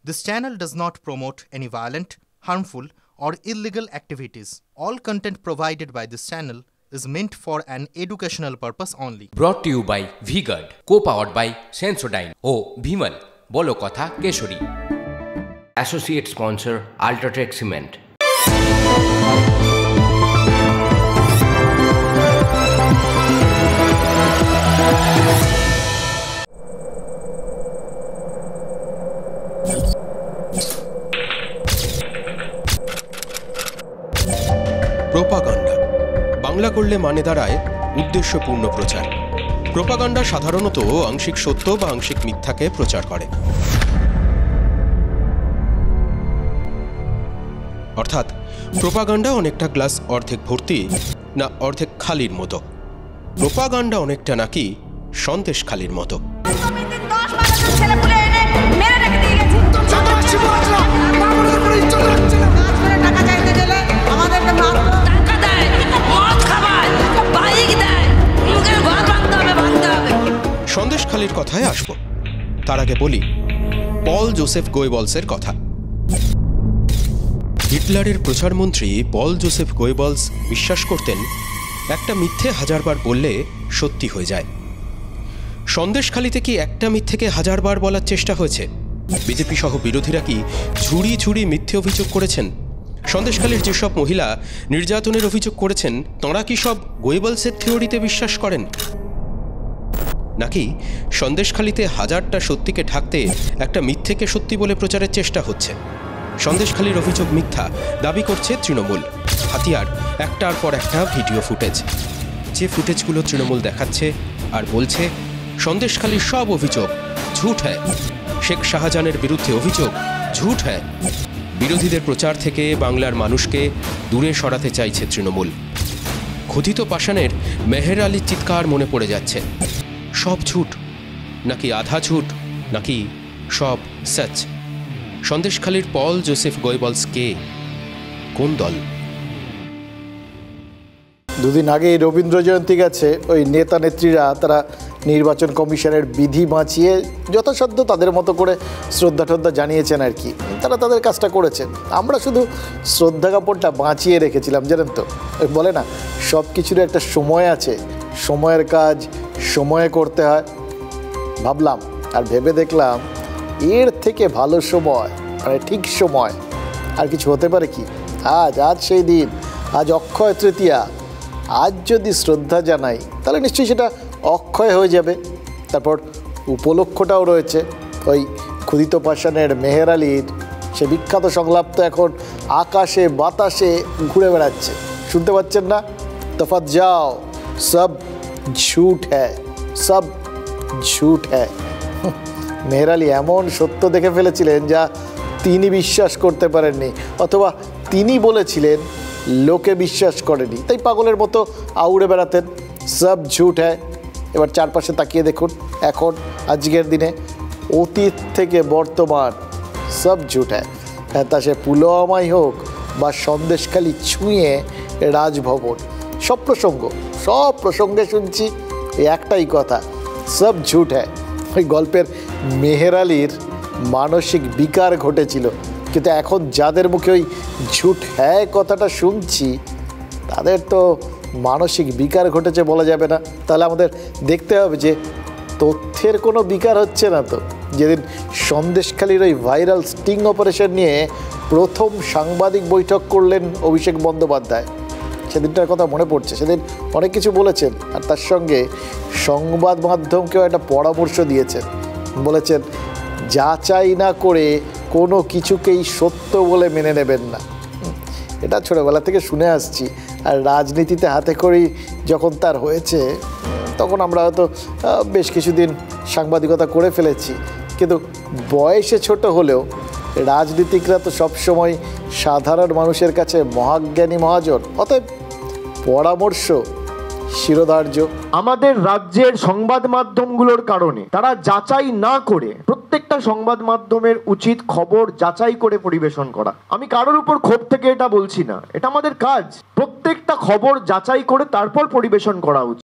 This channel does not promote any violent, harmful, or illegal activities. All content provided by this channel is meant for an educational purpose only. Brought to you by V-Guard, co-powered by Sensodyne O Bhimal, বলো কথা কেশরী। Associate sponsor Ultratech Cement. Propaganda Bangla করলে মানে দাঁড়ায় উদ্দেশ্যপূর্ণ প্রচার। Propaganda সাধারণত আংশিক সত্য বা আংশিক মিথ্যাকে প্রচার করে, অর্থাৎ প্রোপাগান্ডা অনেকটা গ্লাস অর্ধেক ভর্তি না অর্ধেক খালির মতো। প্রোপাগান্ডা অনেকটা নাকি সন্দেশ খালির মতো। সন্দেশখালির কথায় আসব, তার আগে বলি পল জোসেফ গোয়েবলসের কথা। হিটলারের প্রচারমন্ত্রী পল জোসেফ গোয়েবলস বিশ্বাস করতেন একটা মিথ্যে হাজারবার বললে সত্যি হয়ে যায়। সন্দেশখালিতে কি একটা মিথ্যেকে হাজারবার বলার চেষ্টা হয়েছে? বিজেপি সহ বিরোধীরা কি ঝুড়ি ঝুড়ি মিথ্যে অভিযোগ করেছেন? সন্দেশখালির যেসব মহিলা নির্যাতনের অভিযোগ করেছেন তাঁরা কি সব গোয়েবলসের থিওরিতে বিশ্বাস করেন? নাকি সন্দেশখালিতে হাজারটা সত্যিকে ঢাকতে একটা মিথ্যেকে সত্যি বলে প্রচারের চেষ্টা হচ্ছে? সন্দেশখালির অভিযোগ মিথ্যা দাবি করছে তৃণমূল। হাতিয়ার একটার পর একটা ভিডিও ফুটেজ। যে ফুটেজগুলো তৃণমূল দেখাচ্ছে আর বলছে সন্দেশখালির সব অভিযোগ ঝুট হ্যায়, শেখ শাহজাহানের বিরুদ্ধে অভিযোগ ঝুট হ্যায়। বিরোধীদের প্রচার থেকে বাংলার মানুষকে দূরে সরাতে চাইছে তৃণমূল। ক্ষুধিত পাষাণের মেহের আলীর চিৎকার মনে পড়ে যাচ্ছে। সব ঝুট নাকি আধা ঝুট নাকি সব সচ? সন্দেশখালির পল জোসেফ গোয়েবলস কে? কোন দল? দুদিন আগেই রবীন্দ্র জয়ন্তী গেছে, ওই নেতা নেত্রীরা তারা নির্বাচন কমিশনের বিধি বাঁচিয়ে যথাসাধ্য তাদের মতো করে শ্রদ্ধা টদ্ধা জানিয়েছেন আর কি। তারা তাদের কাজটা করেছেন, আমরা শুধু শ্রদ্ধা কাপড়টা বাঁচিয়ে রেখেছিলাম। জানেন তো, বলে না সব কিছুর একটা সময় আছে, সময়ের কাজ সময়ে করতে হয়। ভাবলাম আর ভেবে দেখলাম এর থেকে ভালো সময়, মানে ঠিক সময় আর কিছু হতে পারে কি? আজ সেই দিন, আজ অক্ষয় তৃতীয়া। আজ যদি শ্রদ্ধা জানাই তাহলে নিশ্চয়ই সেটা অক্ষয় হয়ে যাবে। তারপর উপলক্ষটাও রয়েছে, ওই ক্ষুধিত পাষাণের মেহের আলীর সে বিখ্যাত সংলাপ তো এখন আকাশে বাতাসে ঘুরে বেড়াচ্ছে। শুনতে পাচ্ছেন না? তফাৎ যাও, সব ঝুট হ্যায়, সব ঝুট হ্যায়। মেহের আলী এমন সত্য দেখে ফেলেছিলেন যা তিনি বিশ্বাস করতে পারেননি, অথবা তিনি বলেছিলেন লোকে বিশ্বাস করেনি, তাই পাগলের মতো আউড়ে বেড়াতেন সব ঝুট হ্যায়। এবার চারপাশে তাকিয়ে দেখুন, এখন আজকের দিনে অতীত থেকে বর্তমান সব ঝুট হ্যায়। তা সে পুলওয়ামাই হোক বা সন্দেশখালি ছুঁয়ে রাজভবন, সব প্রসঙ্গে শুনছি এই একটাই কথা, সব ঝুট হ্যায়। ওই গল্পের মেহের আলীর মানসিক বিকার ঘটেছিল, কিন্তু এখন যাদের মুখে ওই ঝুট হ্যায় কথাটা শুনছি তাদের তো মানসিক বিকার ঘটেছে বলা যাবে না। তাহলে আমাদের দেখতে হবে যে তথ্যের কোনো বিকার হচ্ছে না তো। যেদিন সন্দেশখালির ওই ভাইরাল স্টিং অপারেশন নিয়ে প্রথম সাংবাদিক বৈঠক করলেন অভিষেক বন্দ্যোপাধ্যায়, সেদিনটার কথা মনে পড়ছে। সেদিন অনেক কিছু বলেছেন, আর তার সঙ্গে সংবাদ মাধ্যমকেও একটা পরামর্শ দিয়েছেন। বলেছেন যাচাই না করে কোনো কিছুকেই সত্য বলে মেনে নেবেন না। এটা ছোটোবেলা থেকে শুনে আসছি, আর রাজনীতিতে হাতে খড়ি যখন তার হয়েছে তখন আমরা হয়তো বেশ কিছুদিন সাংবাদিকতা করে ফেলেছি। কিন্তু বয়সে ছোট হলেও রাজনীতিকরা তো সবসময় সাধারণ মানুষের কাছে মহাজ্ঞানী মহাজন, অতএব পরামর্শ শিরোধার্য। আমাদের রাজ্যের সংবাদ মাধ্যমগুলোর কারণে তারা যাচাই না করে, প্রত্যেকটা সংবাদ মাধ্যমের উচিত খবর যাচাই করে পরিবেশন করা। আমি কারোর উপর ক্ষোভ থেকে এটা বলছি না, এটা আমাদের কাজ। প্রত্যেকটা খবর যাচাই করে তারপর পরিবেশন করা উচিত।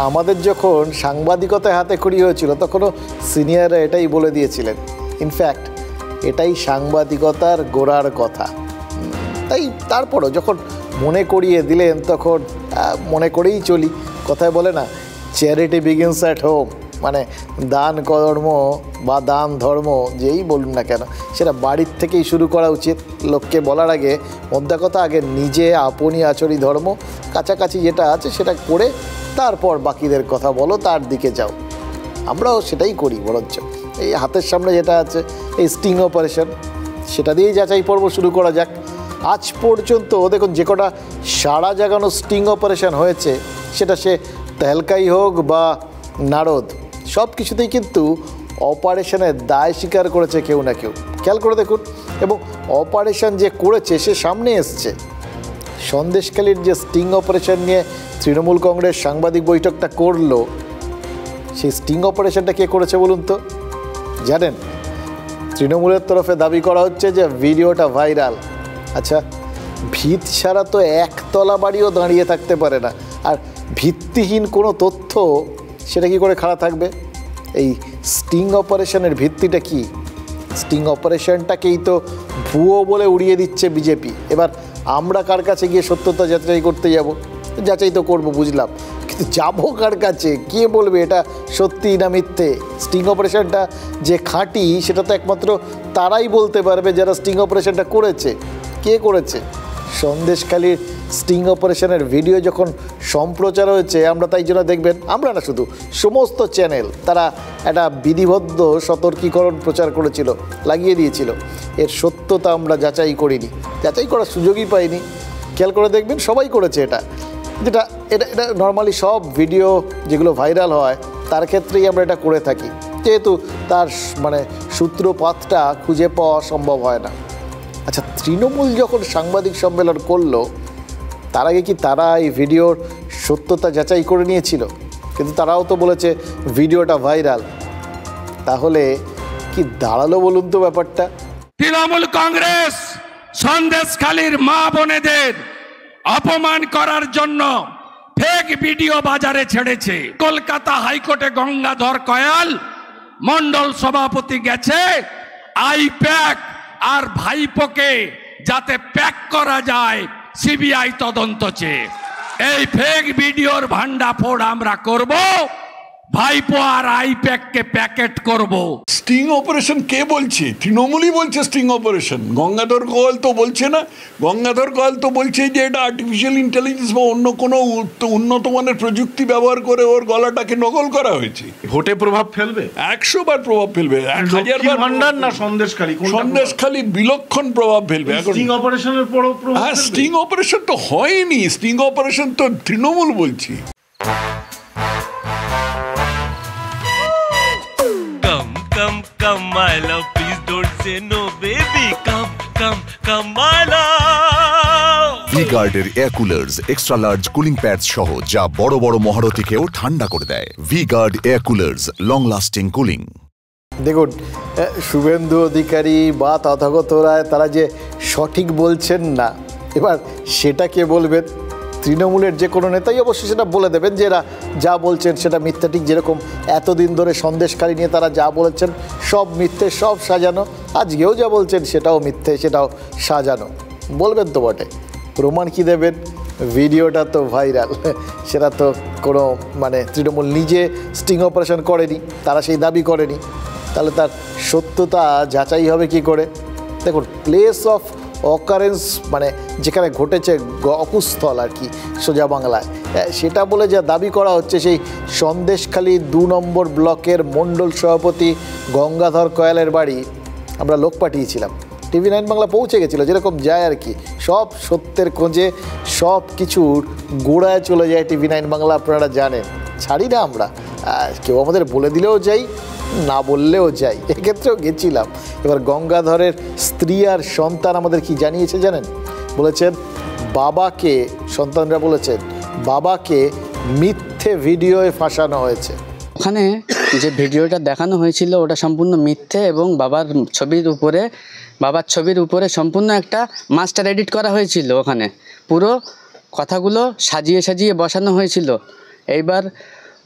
আমাদের যখন সাংবাদিকতায় হাতে খড়ি হয়েছিল তখনও সিনিয়ররা এটাই বলে দিয়েছিলেন, ইনফ্যাক্ট এটাই সাংবাদিকতার গোড়ার কথা। তাই তারপরও যখন মনে করিয়ে দিলেন তখন মনে করেই চলি। কথায় বলে না, চ্যারিটি বিগিনস অ্যাট হোম, মানে দান কর্ম বা দান ধর্ম যেই বলুন না কেন সেটা বাড়ির থেকেই শুরু করা উচিত। লোককে বলার আগে মোদ্দা কথা আগে নিজে আপনি আচরি ধর্ম, কাছাকাছি যেটা আছে সেটা করে তারপর বাকিদের কথা বলো, তার দিকে যাও। আমরাও সেটাই করি বরঞ্চ। এই হাতের সামনে যেটা আছে এই স্টিং অপারেশন, সেটা দিয়েই যাচাই পর্ব শুরু করা যাক। আজ পর্যন্ত দেখুন যে কটা সাড়া জাগানো স্টিং অপারেশন হয়েছে, সেটা সে তেহলকাই হোক বা নারদ, সব কিছুতেই কিন্তু অপারেশনের দায় স্বীকার করেছে কেউ না কেউ। খেয়াল করে দেখুন। এবং অপারেশন যে করেছে সে সামনে এসছে। সন্দেশখালির যে স্টিং অপারেশন নিয়ে তৃণমূল কংগ্রেস সাংবাদিক বৈঠকটা করলো, সেই স্টিং অপারেশনটা কে করেছে বলুন তো? জানেন, তৃণমূলের তরফে দাবি করা হচ্ছে যে ভিডিওটা ভাইরাল। আচ্ছা, ভিত ছাড়া তো একতলা বাড়িও দাঁড়িয়ে থাকতে পারে না, আর ভিত্তিহীন কোনো তথ্য সেটা কি করে খাড়া থাকবে? এই স্টিং অপারেশনের ভিত্তিটা কি? স্টিং অপারেশনটাকেই তো ভুয়ো বলে উড়িয়ে দিচ্ছে বিজেপি। এবার আমরা কার কাছে গিয়ে সত্যতা যাচাই করতে যাব? যাচাই তো করবো বুঝলাম, কিন্তু যাবো কার কাছে? কে বলবে এটা সত্যি না মিথ্যে? স্টিং অপারেশনটা যে খাঁটি সেটা তো একমাত্র তারাই বলতে পারবে যারা স্টিং অপারেশনটা করেছে। কে করেছে? সন্দেশখালির স্টিং অপারেশনের ভিডিও যখন সম্প্রচার হয়েছে, আমরা তাই জন্য দেখবেন, আমরা না শুধু সমস্ত চ্যানেল, তারা একটা বিধিবদ্ধ সতর্কীকরণ প্রচার করেছিল, লাগিয়ে দিয়েছিল। এর সত্যতা আমরা যাচাই করিনি, যাচাই করার সুযোগই পাইনি। খেয়াল করে দেখবেন সবাই করেছে এটা। যেটা এটা এটা নর্মালি সব ভিডিও যেগুলো ভাইরাল হয় তার ক্ষেত্রেই আমরা এটা করে থাকি, যেহেতু তার মানে সূত্রপাতটা খুঁজে পাওয়া সম্ভব হয় না। আচ্ছা, তৃণমূল যখন সাংবাদিক সম্মেলন করলো, তার আগে কি তারা এই ভিডিওর সত্যতা যাচাই করে নিয়েছিল? কিন্তু তারাও তো বলেছে ভিডিওটা ভাইরাল। তাহলে কি দাঁড়ালো বলুন তো ব্যাপারটা? তৃণমূল কংগ্রেস সন্দেশখালীর মা বোনেদের অপমান করার জন্য ফেক ভিডিও বাজারে ছেড়েছে। কলকাতা হাইকোর্টে গঙ্গাধর কয়াল মন্ডল সভাপতি গেছে আইপ্যাক আর ভাইপোকে যাতে প্যাক করা যায় সিবিআই তদন্ত চেয়ে। এই ফেক ভিডিওর ভান্ডাফোড় আমরা করব, ভাইপো আর আইপ্যাককে প্যাকেট করব। স্টিং অপারেশন কে বলছে? তৃণমূলই বলছে স্টিং অপারেশন। গঙ্গাধর কয়াল তো বলছে না। গঙ্গাধর কয়াল তো বলছে যে এটা আর্টিফিশিয়াল ইন্টেলিজেন্স বা অন্য কোনো উন্নত মানের প্রযুক্তি ব্যবহার করে ওর গলাটাকে নকল করা হয়েছে। ভোটে প্রভাব ফেলবে? 100 বার প্রভাব ফেলবে। 1000 বার। ভান্ডার না সন্দেশখালী? সন্দেশখালী বিলক্ষণ প্রভাব ফেলবে। স্টিং অপারেশনের পরও প্রভাব? হ্যাঁ, স্টিং অপারেশন তো হয়নি, স্টিং অপারেশন তো তৃণমূল বলছি। Come my love, please don't say no baby, come my love. V-Guard-এর air coolers extra large cooling pads সহ যা বড় বড় মহারথীকেও ঠান্ডা করে দেয়। V-Guard air coolers, long lasting cooling. দেখুন, শুভেন্দু অধিকারী বা তথাগত রায় তারা যে সঠিক বলছেন না, এবার সেটা কে বলবেন? তৃণমূলের যে কোনো নেতাই অবশ্যই সেটা বলে দেবেন যে এরা যা বলছেন সেটা মিথ্যা। ঠিক যেরকম এতদিন ধরে সন্দেশখালী নিয়ে তারা যা বলেছেন সব মিথ্যে, সব সাজানো। আজকেও যা বলছেন সেটাও মিথ্যে, সেটাও সাজানো বলবেন তো বটে। প্রমাণ কি দেবেন? ভিডিওটা তো ভাইরাল। সেটা তো কোনো মানে তৃণমূল নিজে স্টিং অপারেশন করেনি, তারা সেই দাবি করেনি। তাহলে তার সত্যতা যাচাই হবে কি করে? দেখুন, প্লেস অফ অকারেন্স মানে যেখানে ঘটেছে অকুস্থল আর কি সোজা বাংলায়, সেটা বলে যা দাবি করা হচ্ছে সেই সন্দেশখালী 2 নম্বর ব্লকের মণ্ডল সভাপতি গঙ্গাধর কয়ালের বাড়ি আমরা লোক পাঠিয়েছিলাম। TV9 বাংলা পৌঁছে গেছিলো, যেরকম যায় আর কি, সব সত্যের খোঁজে সব কিছুর গোড়ায় চলে যায় TV9 বাংলা, আপনারা জানেন। ছাড়ি না আমরা, কেউ আমাদের বলে দিলেও যাই, না বললেও যাই, এক্ষেত্রেও গেছিলাম। এবার গঙ্গাধরের স্ত্রী আর সন্তান আমাদের কি জানিয়েছে জানেন? বলেছেন বাবাকে, সন্তানরা বলেছেন বাবাকে মিথ্যে ভিডিওয়ে ফাঁসানো হয়েছে। ওখানে যে ভিডিওটা দেখানো হয়েছিল ওটা সম্পূর্ণ মিথ্যে এবং বাবার ছবির উপরে সম্পূর্ণ একটা মাস্টার এডিট করা হয়েছিল। ওখানে পুরো কথাগুলো সাজিয়ে বসানো হয়েছিল। এইবার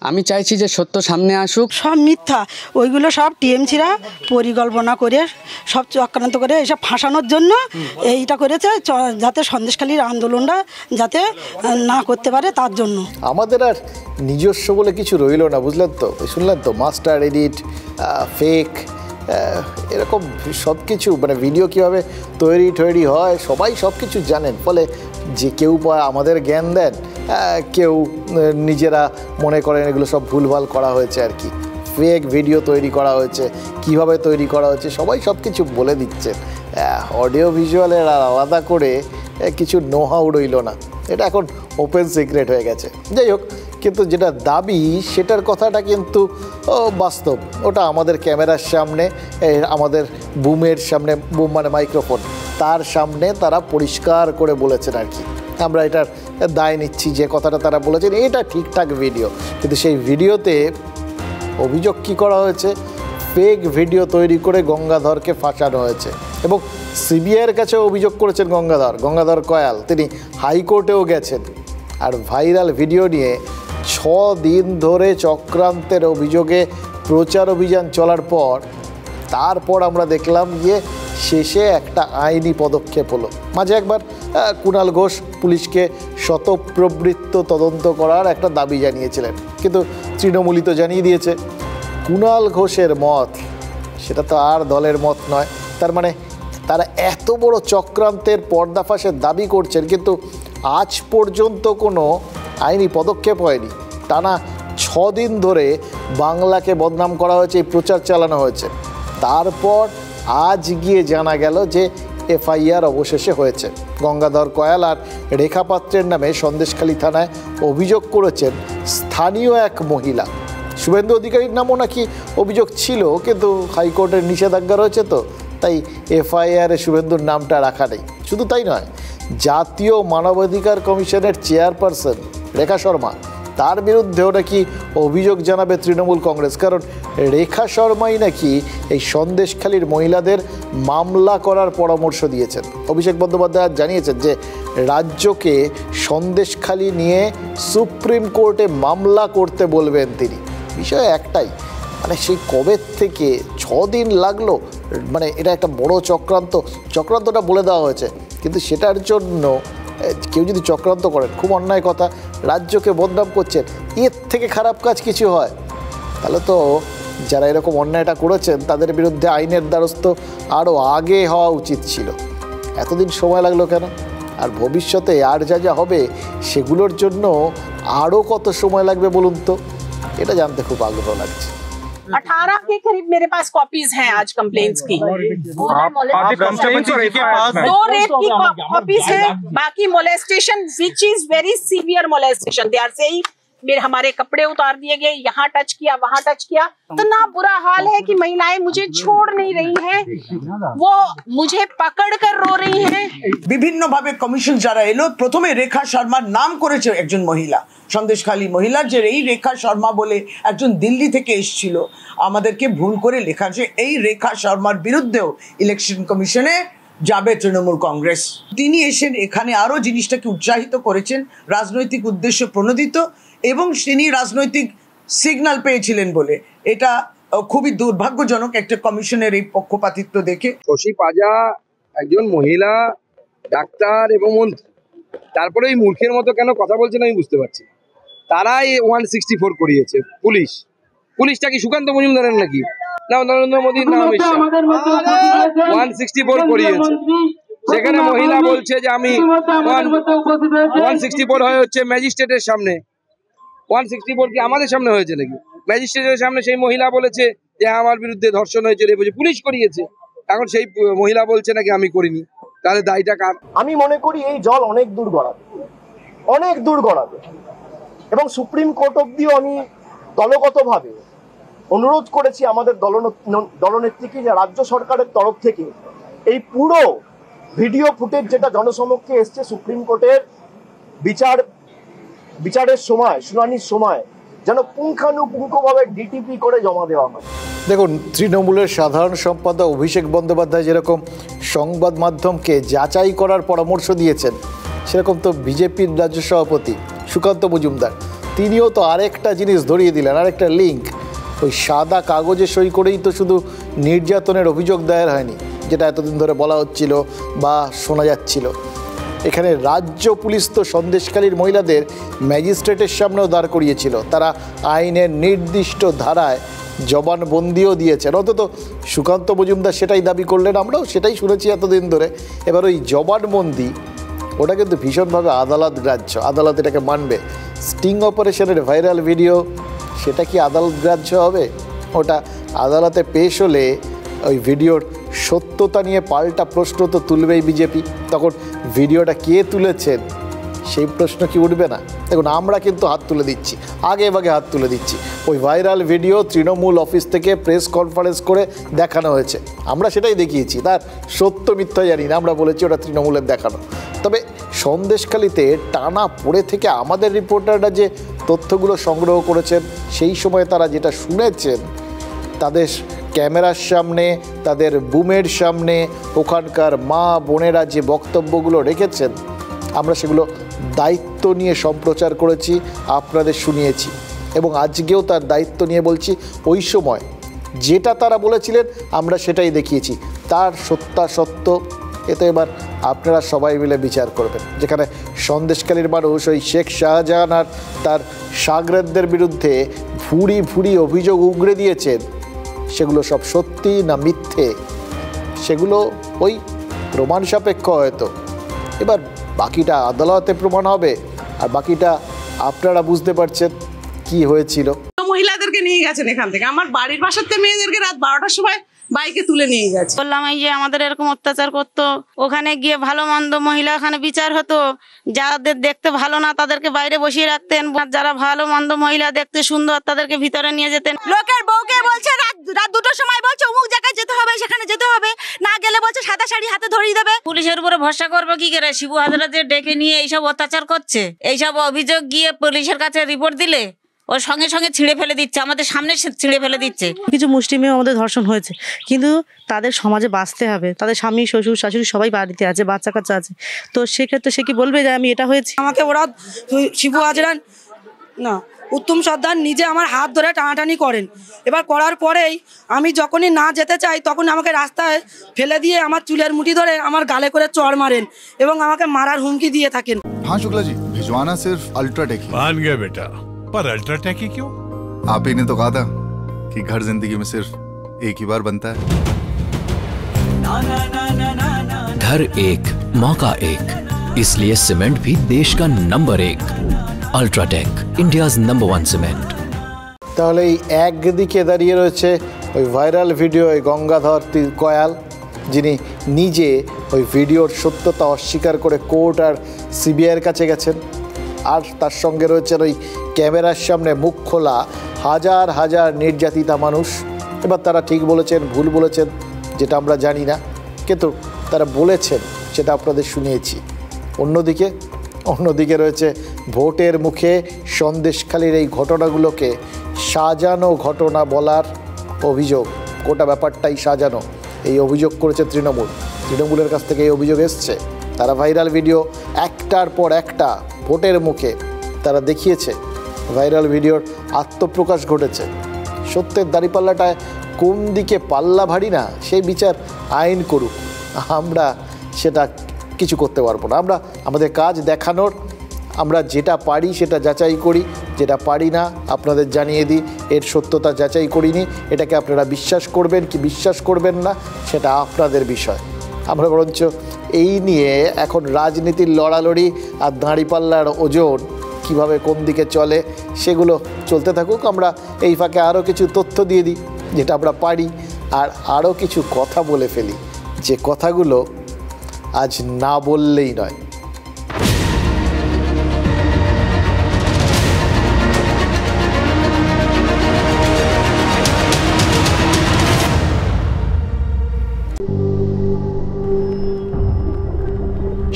আমি চাইছি যে সত্য সামনে আসুক। সব মিথ্যা, ওইগুলো সব টিএমসিরা পরিকল্পনা করে সব চক্রান্ত করে এসব ফাঁসানোর জন্য এইটা করেছে, যাতে সন্দেশখালীর আন্দোলনটা যাতে না করতে পারে তার জন্য। আমাদের আর নিজস্ব বলে কিছু রইল না, বুঝলেন তো? শুনলেন তো, মাস্টার এডিট, ফেক, এরকম সব কিছু, মানে ভিডিও কীভাবে তৈরি হয় সবাই সব কিছু জানেন। ফলে যে কেউ আমাদের জ্ঞান দেন, কেউ নিজেরা মনে করেন এগুলো সব ভুলভাল করা হয়েছে আর কি, ফেক ভিডিও তৈরি করা হয়েছে, কিভাবে তৈরি করা হয়েছে সবাই সব কিছু বলে দিচ্ছেন। অডিও ভিজুয়ালের আর আলাদা করে কিছু নো হাউ রইল না, এটা এখন ওপেন সিক্রেট হয়ে গেছে। যাই হোক, কিন্তু যেটা দাবি সেটার কথাটা কিন্তু বাস্তব, ওটা আমাদের ক্যামেরার সামনে, আমাদের বুমের সামনে, বুম মানে মাইক্রোফোন, তার সামনে তারা পরিষ্কার করে বলেছেন আর কি। আমরা এটার দায় নিচ্ছি যে কথাটা তারা বলেছেন এটা ঠিকঠাক ভিডিও, কিন্তু সেই ভিডিওতে অভিযোগ কী করা হয়েছে? ফেক ভিডিও তৈরি করে গঙ্গাধরকে ফাঁসানো হয়েছে এবং সিবিআইয়ের কাছে অভিযোগ করেছেন গঙ্গাধর কয়াল, তিনি হাইকোর্টেও গেছেন। আর ভাইরাল ভিডিও নিয়ে 6 দিন ধরে চক্রান্তের অভিযোগে প্রচার অভিযান চলার পর তারপর আমরা দেখলাম যে শেষে একটা আইনি পদক্ষেপ হলো। মাঝে একবার কুণাল ঘোষ পুলিশকে শতপ্রবৃত্ত তদন্ত করার একটা দাবি জানিয়েছিলেন, কিন্তু তৃণমূলই তো জানিয়ে দিয়েছে কুণাল ঘোষের মত সেটা তো আর দলের মত নয়। তার মানে তারা এত বড় চক্রান্তের পর্দাফাঁসের দাবি করছেন, কিন্তু আজ পর্যন্ত কোনো আইনি পদক্ষেপ হয়নি। টানা 6 দিন ধরে বাংলাকে বদনাম করা হয়েছে, এই প্রচার চালানো হয়েছে। তারপর আজ গিয়ে জানা গেল যে এফআইআর অবশেষে হয়েছে। গঙ্গাধর কয়াল আর রেখা পাত্রের নামে সন্দেশখালী থানায় অভিযোগ করেছেন স্থানীয় এক মহিলা। শুভেন্দু অধিকারীর নামও নাকি অভিযোগ ছিল, কিন্তু হাইকোর্টের নিষেধাজ্ঞা রয়েছে, তো তাই এফআইআরে শুভেন্দুর নামটা রাখা নেই। শুধু তাই নয়, জাতীয় মানবাধিকার কমিশনের চেয়ারপারসন রেখা শর্মা, তার বিরুদ্ধেও নাকি অভিযোগ জানাবে তৃণমূল কংগ্রেস, কারণ রেখা শর্মাই নাকি এই সন্দেশখালীর মহিলাদের মামলা করার পরামর্শ দিয়েছেন। অভিষেক বন্দ্যোপাধ্যায় জানিয়েছেন যে রাজ্যকে সন্দেশখালী নিয়ে সুপ্রিম কোর্টে মামলা করতে বলবেন তিনি। বিষয় একটাই, মানে সেই কবে থেকে 6 দিন লাগলো, মানে এটা একটা বড় চক্রান্তটা বলে দেওয়া হয়েছে, কিন্তু সেটার জন্য কেউ যদি চক্রান্ত করেন, খুব অন্যায় কথা, রাজ্যকে বদনাম করছেন, এর থেকে খারাপ কাজ কিছু হয়, তাহলে তো যারা এরকম অন্যায়টা করেছেন তাদের বিরুদ্ধে আইনের দ্বারস্থ আরও আগে হওয়া উচিত ছিল। এতদিন সময় লাগলো কেন? আর ভবিষ্যতে আর যা হবে সেগুলোর জন্য আরও কত সময় লাগবে বলুন তো, এটা জানতে খুব আগ্রহ লাগছে। 18 के करीब मेरे पास कॉपीज हैं आज कंप्लेंट्स की। 2 रेप की कॉपीज है, बाकी molestation which is very severe molestation. They are saying मेरे हमारे कपड़े उतार दिए गए, यहाँ टच किया, वहाँ टच किया। इतना बुरा हाल है कि महिलाएं मुझे छोड़ नहीं रही हैं, वो मुझे पकड़ कर रो रही हैं। বিভিন্ন ভাবে কমিশন যারা এলো, প্রথমে রেখা শর্মার নাম করেছে একজন মহিলা, সন্দেশখালী মহিলা, যে এই রেখা শর্মা বলে একজন দিল্লি থেকে এসেছিল, আমাদেরকে ভুল করে লেখা যে এই রেখা শর্মার বিরুদ্ধেও ইলেকশন কমিশনে যাবে তৃণমূল কংগ্রেস। তিনি এসে এখানে আরও জিনিসটাকে উৎসাহিত করেছেন, রাজনৈতিক উদ্দেশ্য প্রণোদিত, এবং তিনি রাজনৈতিক সিগন্যাল পেয়েছিলেন বলে এটা খুবই দুর্ভাগ্যজনক একটা কমিশনের এই পক্ষপাতিত্ব দেখে। শশী পাজা একজন মহিলা ডাক্তার এবং মন্ত্রী, তারপরে এই মূর্খের মতো কেন কথা বলছেন আমি বুঝতে পারছি। তারাই 164 করিয়েছে পুলিশটা কি সুকান্ত মজুমদারের নাকি? না, নরেন্দ্র মোদীর নাম এসছে, 164 করিয়েছে। সেখানে মহিলা বলছে যে আমি 164 হয়ে হচ্ছে ম্যাজিস্ট্রেটের সামনে। 164 কি আমাদের সামনে হয়েছে নাকি? ম্যাজিস্ট্রেটের সামনে সেই মহিলা বলেছে যে আমার বিরুদ্ধে ধর্ষণ হয়েছে, রেপ হয়েছে, পুলিশ করিয়েছে। এখন সেই মহিলা বলছে নাকি আমি করিনি, তাহলে দায়টা কার? আমি মনে করি এই জল অনেক দূর গড়াবে এবং সুপ্রিম কোর্ট অব্দিও আমি দলগতভাবে অনুরোধ করেছি আমাদের দলনেত্রীকে যে রাজ্য সরকারের তরফ থেকে এই পুরো ভিডিও ফুটেজ যেটা জনসমক্ষে এসছে সুপ্রিম কোর্টের বিচারের সময়, শুনানির সময়, যেন পুঙ্খানুপুঙ্খভাবে ডিটিপি করে জমা দেওয়া হয়। দেখুন, তৃণমূলের সাধারণ সম্পাদক অভিষেক বন্দ্যোপাধ্যায় যেরকম সংবাদ মাধ্যমকে যাচাই করার পরামর্শ দিয়েছেন, সেরকম তো বিজেপির রাজ্য সভাপতি সুকান্ত মজুমদার তিনিও তো আরেকটা জিনিস ধরিয়ে দিলেন, আরেকটা লিঙ্ক। ওই সাদা কাগজে সই করেই তো শুধু নির্যাতনের অভিযোগ দায়ের হয়নি, যেটা এতদিন ধরে বলা হচ্ছিল বা শোনা যাচ্ছিল। এখানে রাজ্য পুলিশ তো সন্দেশখালীর মহিলাদের ম্যাজিস্ট্রেটের সামনেও দাঁড় করিয়েছিল। তারা আইনের নির্দিষ্ট ধারায় জবানবন্দিও দিয়েছেন, অন্তত সুকান্ত মজুমদার সেটাই দাবি করলেন, আমরাও সেটাই শুনেছি এতদিন ধরে। এবার ওই জবানবন্দি ওটা কিন্তু ভীষণভাবে আদালত গ্রাহ্য, আদালত এটাকে মানবে। স্টিং অপারেশনের ভাইরাল ভিডিও, সেটা কি আদালত গ্রাহ্য হবে? ওটা আদালতে পেশ হলে ওই ভিডিওর সত্যতা নিয়ে পাল্টা প্রশ্ন তো তুলবেই বিজেপি। তখন ভিডিওটা কে তুলেছেন সেই প্রশ্ন কি উঠবে না? দেখুন, আমরা কিন্তু হাত তুলে দিচ্ছি, আগে হাত তুলে দিচ্ছি। ওই ভাইরাল ভিডিও তৃণমূল অফিস থেকে প্রেস কনফারেন্স করে দেখানো হয়েছে, আমরা সেটাই দেখিয়েছি। তার সত্য মিথ্যা জানি না, আমরা বলেছি ওটা তৃণমূলের দেখানো। তবে সন্দেশখালীতে টানা পড়ে থেকে আমাদের রিপোর্টাররা যে তথ্যগুলো সংগ্রহ করেছেন, সেই সময় তারা যেটা শুনেছেন, তাদের ক্যামেরার সামনে, তাদের বুমের সামনে ওখানকার মা বোনেরা যে বক্তব্যগুলো রেখেছেন, আমরা সেগুলো দায়িত্ব নিয়ে সম্প্রচার করেছি, আপনাদের শুনিয়েছি। এবং আজকেও তার দায়িত্ব নিয়ে বলছি, ওই সময় যেটা তারা বলেছিলেন আমরা সেটাই দেখিয়েছি। তার সত্যাসত্য এতে এবার আপনারা সবাই মিলে বিচার করবেন। যেখানে সন্দেশখালীর মানুষ ওই শেখ শাহজাহান আর তার শাগরেদদের বিরুদ্ধে ভুরি অভিযোগ উগরে দিয়েছেন, সেগুলো সব সত্যি না মিথ্যে, সেগুলো ওই প্রমাণ সাপেক্ষ হয়তো। এবার বাকিটা আদালতে প্রমাণ হবে, আর বাকিটা আপনারা বুঝতে পারছেন কি হয়েছিল। মহিলাদেরকে নিয়ে গেছেন এখান থেকে, আমার বাড়ির বাসাতে মেয়েদেরকে রাত 12টার সময় বাইকে তুলে নিয়ে গেছে। বললাম এই যে আমাদের এরকম অত্যাচার করতো, ওখানে গিয়ে ভালো মন্দ মহিলা ওখানে বিচার হতো, যাদের দেখতে ভালো না তাদেরকে বাইরে বসিয়ে রাখতেন, যারা ভালো মন্দ মহিলা দেখতে সুন্দর তাদেরকে ভিতরে নিয়ে যেতেন। লোকের বউকে বলছে রাত 2টার সময় বলছে অমুক জায়গায় যেতে হবে, সেখানে যেতে হবে, না গেলে বলছে সাদা শাড়ি হাতে ধরিয়ে দেবে। পুলিশের উপরে ভরসা করবে কি করে? শিবু হাজরা যে ডেকে নিয়ে এইসব অত্যাচার করছে, এইসব অভিযোগ গিয়ে পুলিশের কাছে রিপোর্ট দিলে ও সঙ্গে সঙ্গে ছিঁড়ে ফেলে দিচ্ছে, আমাদের সামনে ছিঁড়ে ফেলে দিচ্ছে। কিছু মুষ্টিমেয় আমাদের ধর্ষণ হয়েছে, কিন্তু তাদের সমাজে বাঁচতে হবে, তাদের স্বামী শ্বশুর শাশুড়ি সবাই বাড়িতে আছে, বাচ্চা কাচ্চা আছে, তো সেক্ষেত্রে সে কি বলবে যে আমি এটা হয়েছি? আমাকে ওরা শিবু হাজরা না উত্তম সর্দার নিজে আমার হাত ধরে টানাটানি করেন। এবার করার পরেই আমি যখনই না যেতে চাই তখন আমাকে রাস্তায় ফেলে দিয়ে আমার চুলের মুঠি ধরে আমার গালে করে চড় মারেন এবং আমাকে মারার হুমকি দিয়ে থাকেন। हाँ शुक्ला जी, भिजवाना सिर्फ अल्ट्राटेक ही। मान गया बेटा, पर अल्ट्राटेक ही क्यों? आप ही ने तो कहा था कि घर जिंदगी में सिर्फ एक ही बार बनता है। घर एक मौका एक, इसलिए सीमेंट भी देश का number 1। UltraTech, India's number 1 cement. তাহলে এই একদিকে দাঁড়িয়ে রয়েছে ওই ভাইরাল ভিডিও গঙ্গাধর কয়াল, যিনি নিজে ওই ভিডিওর সত্যতা অস্বীকার করে কোর্ট আর সিবিআইয়ের কাছে গেছেন। আর তার সঙ্গে রয়েছেন ওই ক্যামেরার সামনে মুখ খোলা হাজার হাজার নির্যাতিতা মানুষ। এবার তারা ঠিক বলেছেন ভুল বলেছেন যেটা আমরা জানি না, কিন্তু তারা বলেছেন সেটা আপনাদের শুনিয়েছি। অন্যদিকে রয়েছে ভোটের মুখে সন্দেশখালীর এই ঘটনাগুলোকে সাজানো ঘটনা বলার অভিযোগ। গোটা ব্যাপারটাই সাজানো, এই অভিযোগ করেছে তৃণমূলের কাছ থেকে এই অভিযোগ এসছে। তারা ভাইরাল ভিডিও একটার পর একটা ভোটের মুখে তারা দেখিয়েছে। ভাইরাল ভিডিওর আত্মপ্রকাশ ঘটেছে। সত্যের দাঁড়িপাল্লাটায় কোন দিকে পাল্লা ভারী না, সেই বিচার আইন করুক, আমরা সেটা কিছু করতে পারবো না। আমরা আমাদের কাজ দেখানোর, আমরা যেটা পারি সেটা যাচাই করি, যেটা পারি না আপনাদের জানিয়ে দিই। এর সত্যতা যাচাই করিনি, এটাকে আপনারা বিশ্বাস করবেন কি বিশ্বাস করবেন না সেটা আপনাদের বিষয়। আমরা বরঞ্চ এই নিয়ে এখন রাজনীতির লড়ালড়ি আর দাঁড়িপাল্লার ওজন কিভাবে কোন দিকে চলে সেগুলো চলতে থাকুক। আমরা এই ফাঁকে আরও কিছু তথ্য দিয়ে দিই যেটা আমরা পারি, আর আরও কিছু কথা বলে ফেলি যে কথাগুলো আজ না বললেই নয়।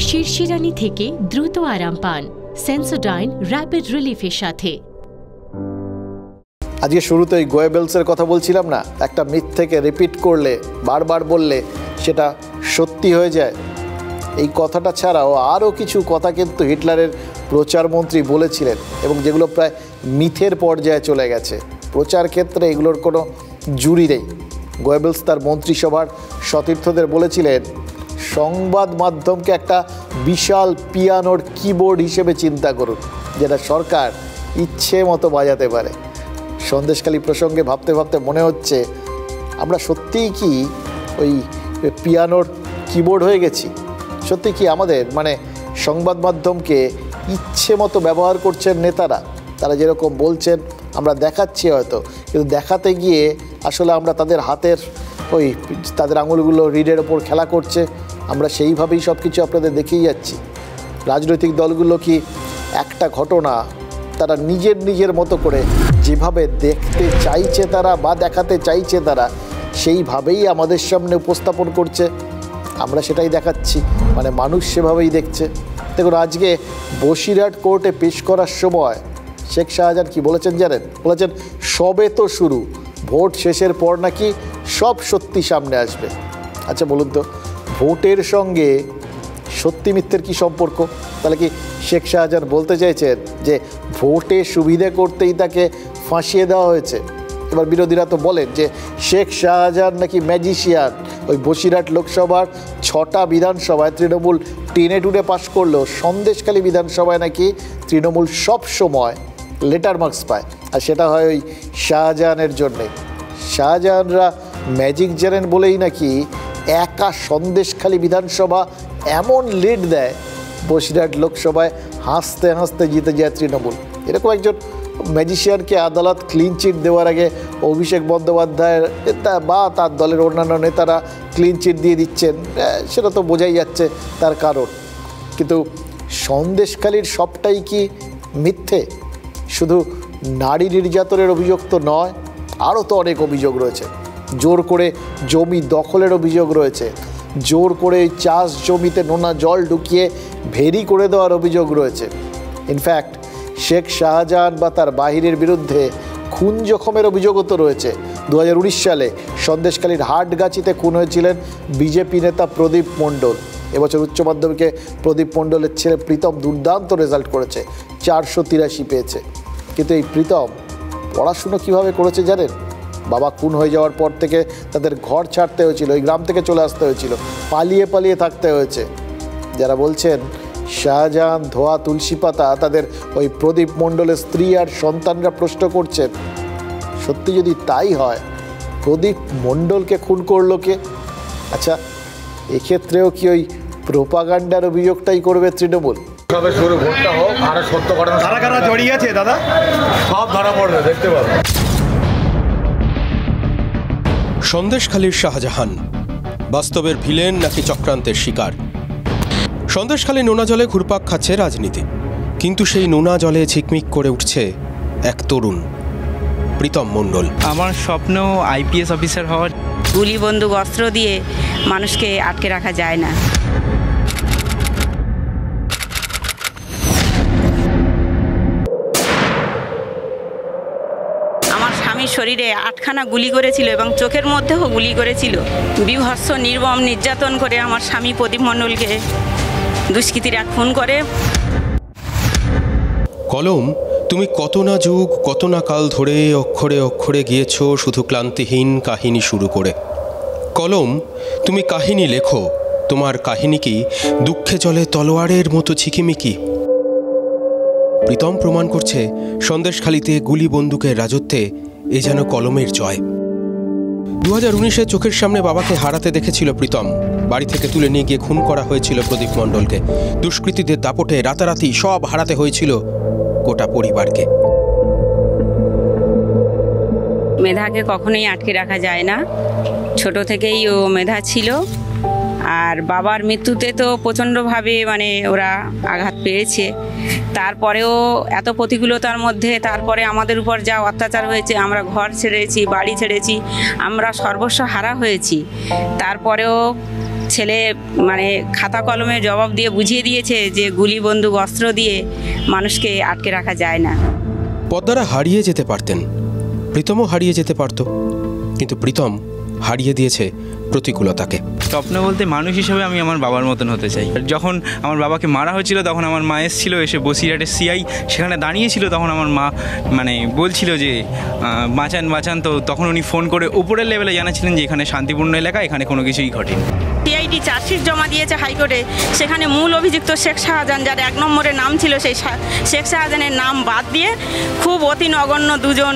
শিরশিরানি থেকে দ্রুত আরাম পান সেন্সোডাইন র্যাপিড রিলিফের সাথে। আজকে শুরুতে ওই গোয়েবেলসের কথা বলছিলাম না, একটা মিথ্যেকে রিপিট করলে, বারবার বললে সেটা সত্যি হয়ে যায়। এই কথাটা ছাড়াও আরও কিছু কথা কিন্তু হিটলারের প্রচারমন্ত্রী বলেছিলেন এবং যেগুলো প্রায় মিথের পর্যায়ে চলে গেছে। প্রচার ক্ষেত্রে এগুলোর কোনো জুরি নেই। গোয়েবলস তার মন্ত্রিসভার সতীর্থদের বলেছিলেন সংবাদ মাধ্যমকে একটা বিশাল পিয়ানোর কিবোর্ড হিসেবে চিন্তা করুন, যেটা সরকার ইচ্ছে মতো বাজাতে পারে। সন্দেশখালী প্রসঙ্গে ভাবতে ভাবতে মনে হচ্ছে আমরা সত্যিই কি ওই পিয়ানোর কিবোর্ড হয়ে গেছি? সত্যি কি আমাদের সংবাদ মাধ্যমকে ইচ্ছে মতো ব্যবহার করছেন নেতারা? তারা যেরকম বলছেন আমরা দেখাচ্ছি হয়তো, কিন্তু দেখাতে গিয়ে আসলে আমরা তাদের হাতের তাদের আঙুলগুলো রিডের ওপর খেলা করছে, আমরা সেইভাবেই সব কিছু আপনাদের দেখিয়ে যাচ্ছি। রাজনৈতিক দলগুলো কি একটা ঘটনা তারা নিজের মতো করে যেভাবে দেখতে চাইছে তারা বা দেখাতে চাইছে তারা সেইভাবেই আমাদের সামনে উপস্থাপন করছে, আমরা সেটাই দেখাচ্ছি, মানুষ সেভাবেই দেখছে। দেখুন, আজকে বসিরহাট কোর্টে পেশ করার সময় শেখ শাহজাহান কি বলেছেন জানেন? বলেছেন সবে তো শুরু, ভোট শেষের পর নাকি সব সত্যি সামনে আসবে। আচ্ছা বলুন তো, ভোটের সঙ্গে সত্যি মিথ্যের কি সম্পর্ক? তাহলে কি শেখ শাহজাহান বলতে চাইছেন যে ভোটে সুবিধে করতেই তাকে ফাঁসিয়ে দেওয়া হয়েছে? এবার বিরোধীরা তো বলেন যে শেখ শাহজাহান নাকি ম্যাজিশিয়ান, ওই বসিরহাট লোকসভার 6টা বিধানসভায় তৃণমূল টেনে টুনে পাশ করলেও সন্দেশখালী বিধানসভায় নাকি তৃণমূল সব সময় লেটার মার্কস পায়, আর সেটা হয় ওই শাহজাহানের জন্যে। শাহজাহানরা ম্যাজিক জানেন বলেই নাকি একা সন্দেশখালী বিধানসভা এমন লিড দেয়, বসিরহাট লোকসভায় হাসতে হাসতে জিতে যায় তৃণমূল। এরকম একজন ম্যাজিশিয়ানকে আদালত ক্লিন চিট দেওয়ার আগে অভিষেক বন্দ্যোপাধ্যায়ের বা তার দলের অন্যান্য নেতারা ক্লিন চিট দিয়ে দিচ্ছেন, সেটা তো বোঝাই যাচ্ছে তার কারণ। কিন্তু সন্দেশখালীর সবটাই কি মিথ্যে? শুধু নারী নির্যাতনের অভিযোগ তো নয়, আরও তো অনেক অভিযোগ রয়েছে। জোর করে জমি দখলের অভিযোগ রয়েছে, জোর করে চাষ জমিতে নোনা জল ঢুকিয়ে ভেরি করে দেওয়ার অভিযোগ রয়েছে। ইনফ্যাক্ট শেখ শাহজাহান বা তার বাহিনীর বিরুদ্ধে খুন জখমের অভিযোগও তো রয়েছে। 2019 সালে সন্দেশখালীর হাটগাছিতে খুন হয়েছিলেন বিজেপি নেতা প্রদীপ মণ্ডল। এবছর উচ্চ মাধ্যমিকে প্রদীপ মণ্ডলের ছেলে প্রীতম দুর্দান্ত রেজাল্ট করেছে, 483 পেয়েছে। কিন্তু এই প্রীতম পড়াশুনো কিভাবে করেছে জানেন? বাবা খুন হয়ে যাওয়ার পর থেকে তাদের ঘর ছাড়তে হয়েছিল, ওই গ্রাম থেকে চলে আসতে হয়েছিল, পালিয়ে পালিয়ে থাকতে হয়েছে। যারা বলছেন শাহজাহান ধোয়া তুলসী পাতা, তাদের ওই প্রদীপ মণ্ডলের স্ত্রী আর সন্তানরা প্রশ্ন করছেন সত্যি যদি তাই হয় প্রদীপ মণ্ডলকে খুন করলো কে? আচ্ছা, এক্ষেত্রেও কি ওই প্রোপাগান্ডার অভিযোগটাই করবে তৃণমূল? তবে শুরু ভোটটা হোক, আর সত্য ঘটনা কারা কারা জড়িয়ে আছে দাদা সব ধরা পড়বে, দেখতে পাবো। সন্দেশখালীর শাহজাহান বাস্তবের ভিলেন নাকি চক্রান্তের শিকার? সন্দেশখালী নোনা জলে ঘুরপাক খাচ্ছে রাজনীতি, কিন্তু সেই নোনা জলে ঝিকমিক করে উঠছে এক তরুণ, প্রীতম মণ্ডল। আমার স্বপ্ন আইপিএস অফিসার হওয়ার। গুলি বন্দুক অস্ত্র দিয়ে মানুষকে আটকে রাখা যায় না। আমার স্বামীর শরীরে 8খানা গুলি করেছিল এবং চোখের মধ্যেও গুলি করেছিল। বীভৎস নির্মম নির্যাতন করে আমার স্বামী প্রদীপ মণ্ডলকে দুষ্কৃতীরা খুন করে। কলম, তুমি কত না যুগ কত না কাল ধরে অক্ষরে অক্ষরে গিয়েছ শুধু ক্লান্তিহীন কাহিনী শুরু করে। কলম, তুমি কাহিনী লেখো, তোমার কাহিনী কি দুঃখে চলে তলোয়ারের মতো ঝিকিমিকি? প্রীতম প্রমাণ করছে সন্দেশখালীতে গুলি বন্দুকের রাজত্বে এ যেন কলমের জয়। 2019-এ চোখের সামনে বাবাকে হারাতে দেখেছিল প্রীতম। বাড়ি থেকে তুলে নিয়ে গিয়ে খুন করা হয়েছিল প্রদীপ মণ্ডলকে। দুষ্কৃতীদের দাপটে রাতারাতি সব হারাতে হয়েছিল গোটা পরিবারকে। মেধাকে কখনোই আটকে রাখা যায় না, ছোট থেকেই ও মেধা ছিল। আর বাবার মৃত্যুতে তো প্রচণ্ডভাবে ওরা আঘাত পেয়েছে। তারপরেও এত প্রতিকূলতার মধ্যে তারপরে আমাদের উপর যা অত্যাচার হয়েছে, আমরা ঘর ছেড়েছি, বাড়ি ছেড়েছি, আমরা সর্বস্ব হারা হয়েছি। তারপরেও ছেলে খাতা কলমে জবাব দিয়ে বুঝিয়ে দিয়েছে যে গুলি বন্দুক অস্ত্র দিয়ে মানুষকে আটকে রাখা যায় না। পদ্মারা হারিয়ে যেতে পারতেন, প্রীতমও হারিয়ে যেতে পারত, কিন্তু প্রীতম হারিয়ে দিয়েছে প্রতিকূলতাকে। স্বপ্ন বলতে মানুষ হিসেবে আমি আমার বাবার মতন হতে চাই। যখন আমার বাবাকে মারা হয়েছিল তখন আমার মা এসেছিল, এসে বসিরহাটের সিআই সেখানে দাঁড়িয়েছিল, তখন আমার মা মানে বলছিল যে বাঁচান বাঁচান, তো তখন উনি ফোন করে উপরের লেভেলে জানাচ্ছিলেন যে এখানে শান্তিপূর্ণ এলাকা, এখানে কোনো কিছুই ঘটেনি। সিআইডি চার্জশিট জমা দিয়েছে হাইকোর্টে, সেখানে মূল অভিযুক্ত শেখ শাহজাহান, যার 1 নম্বরে নাম ছিল, সেই শেখ শাহজাহানের নাম বাদ দিয়ে খুব অতি নগণ্য 2 জন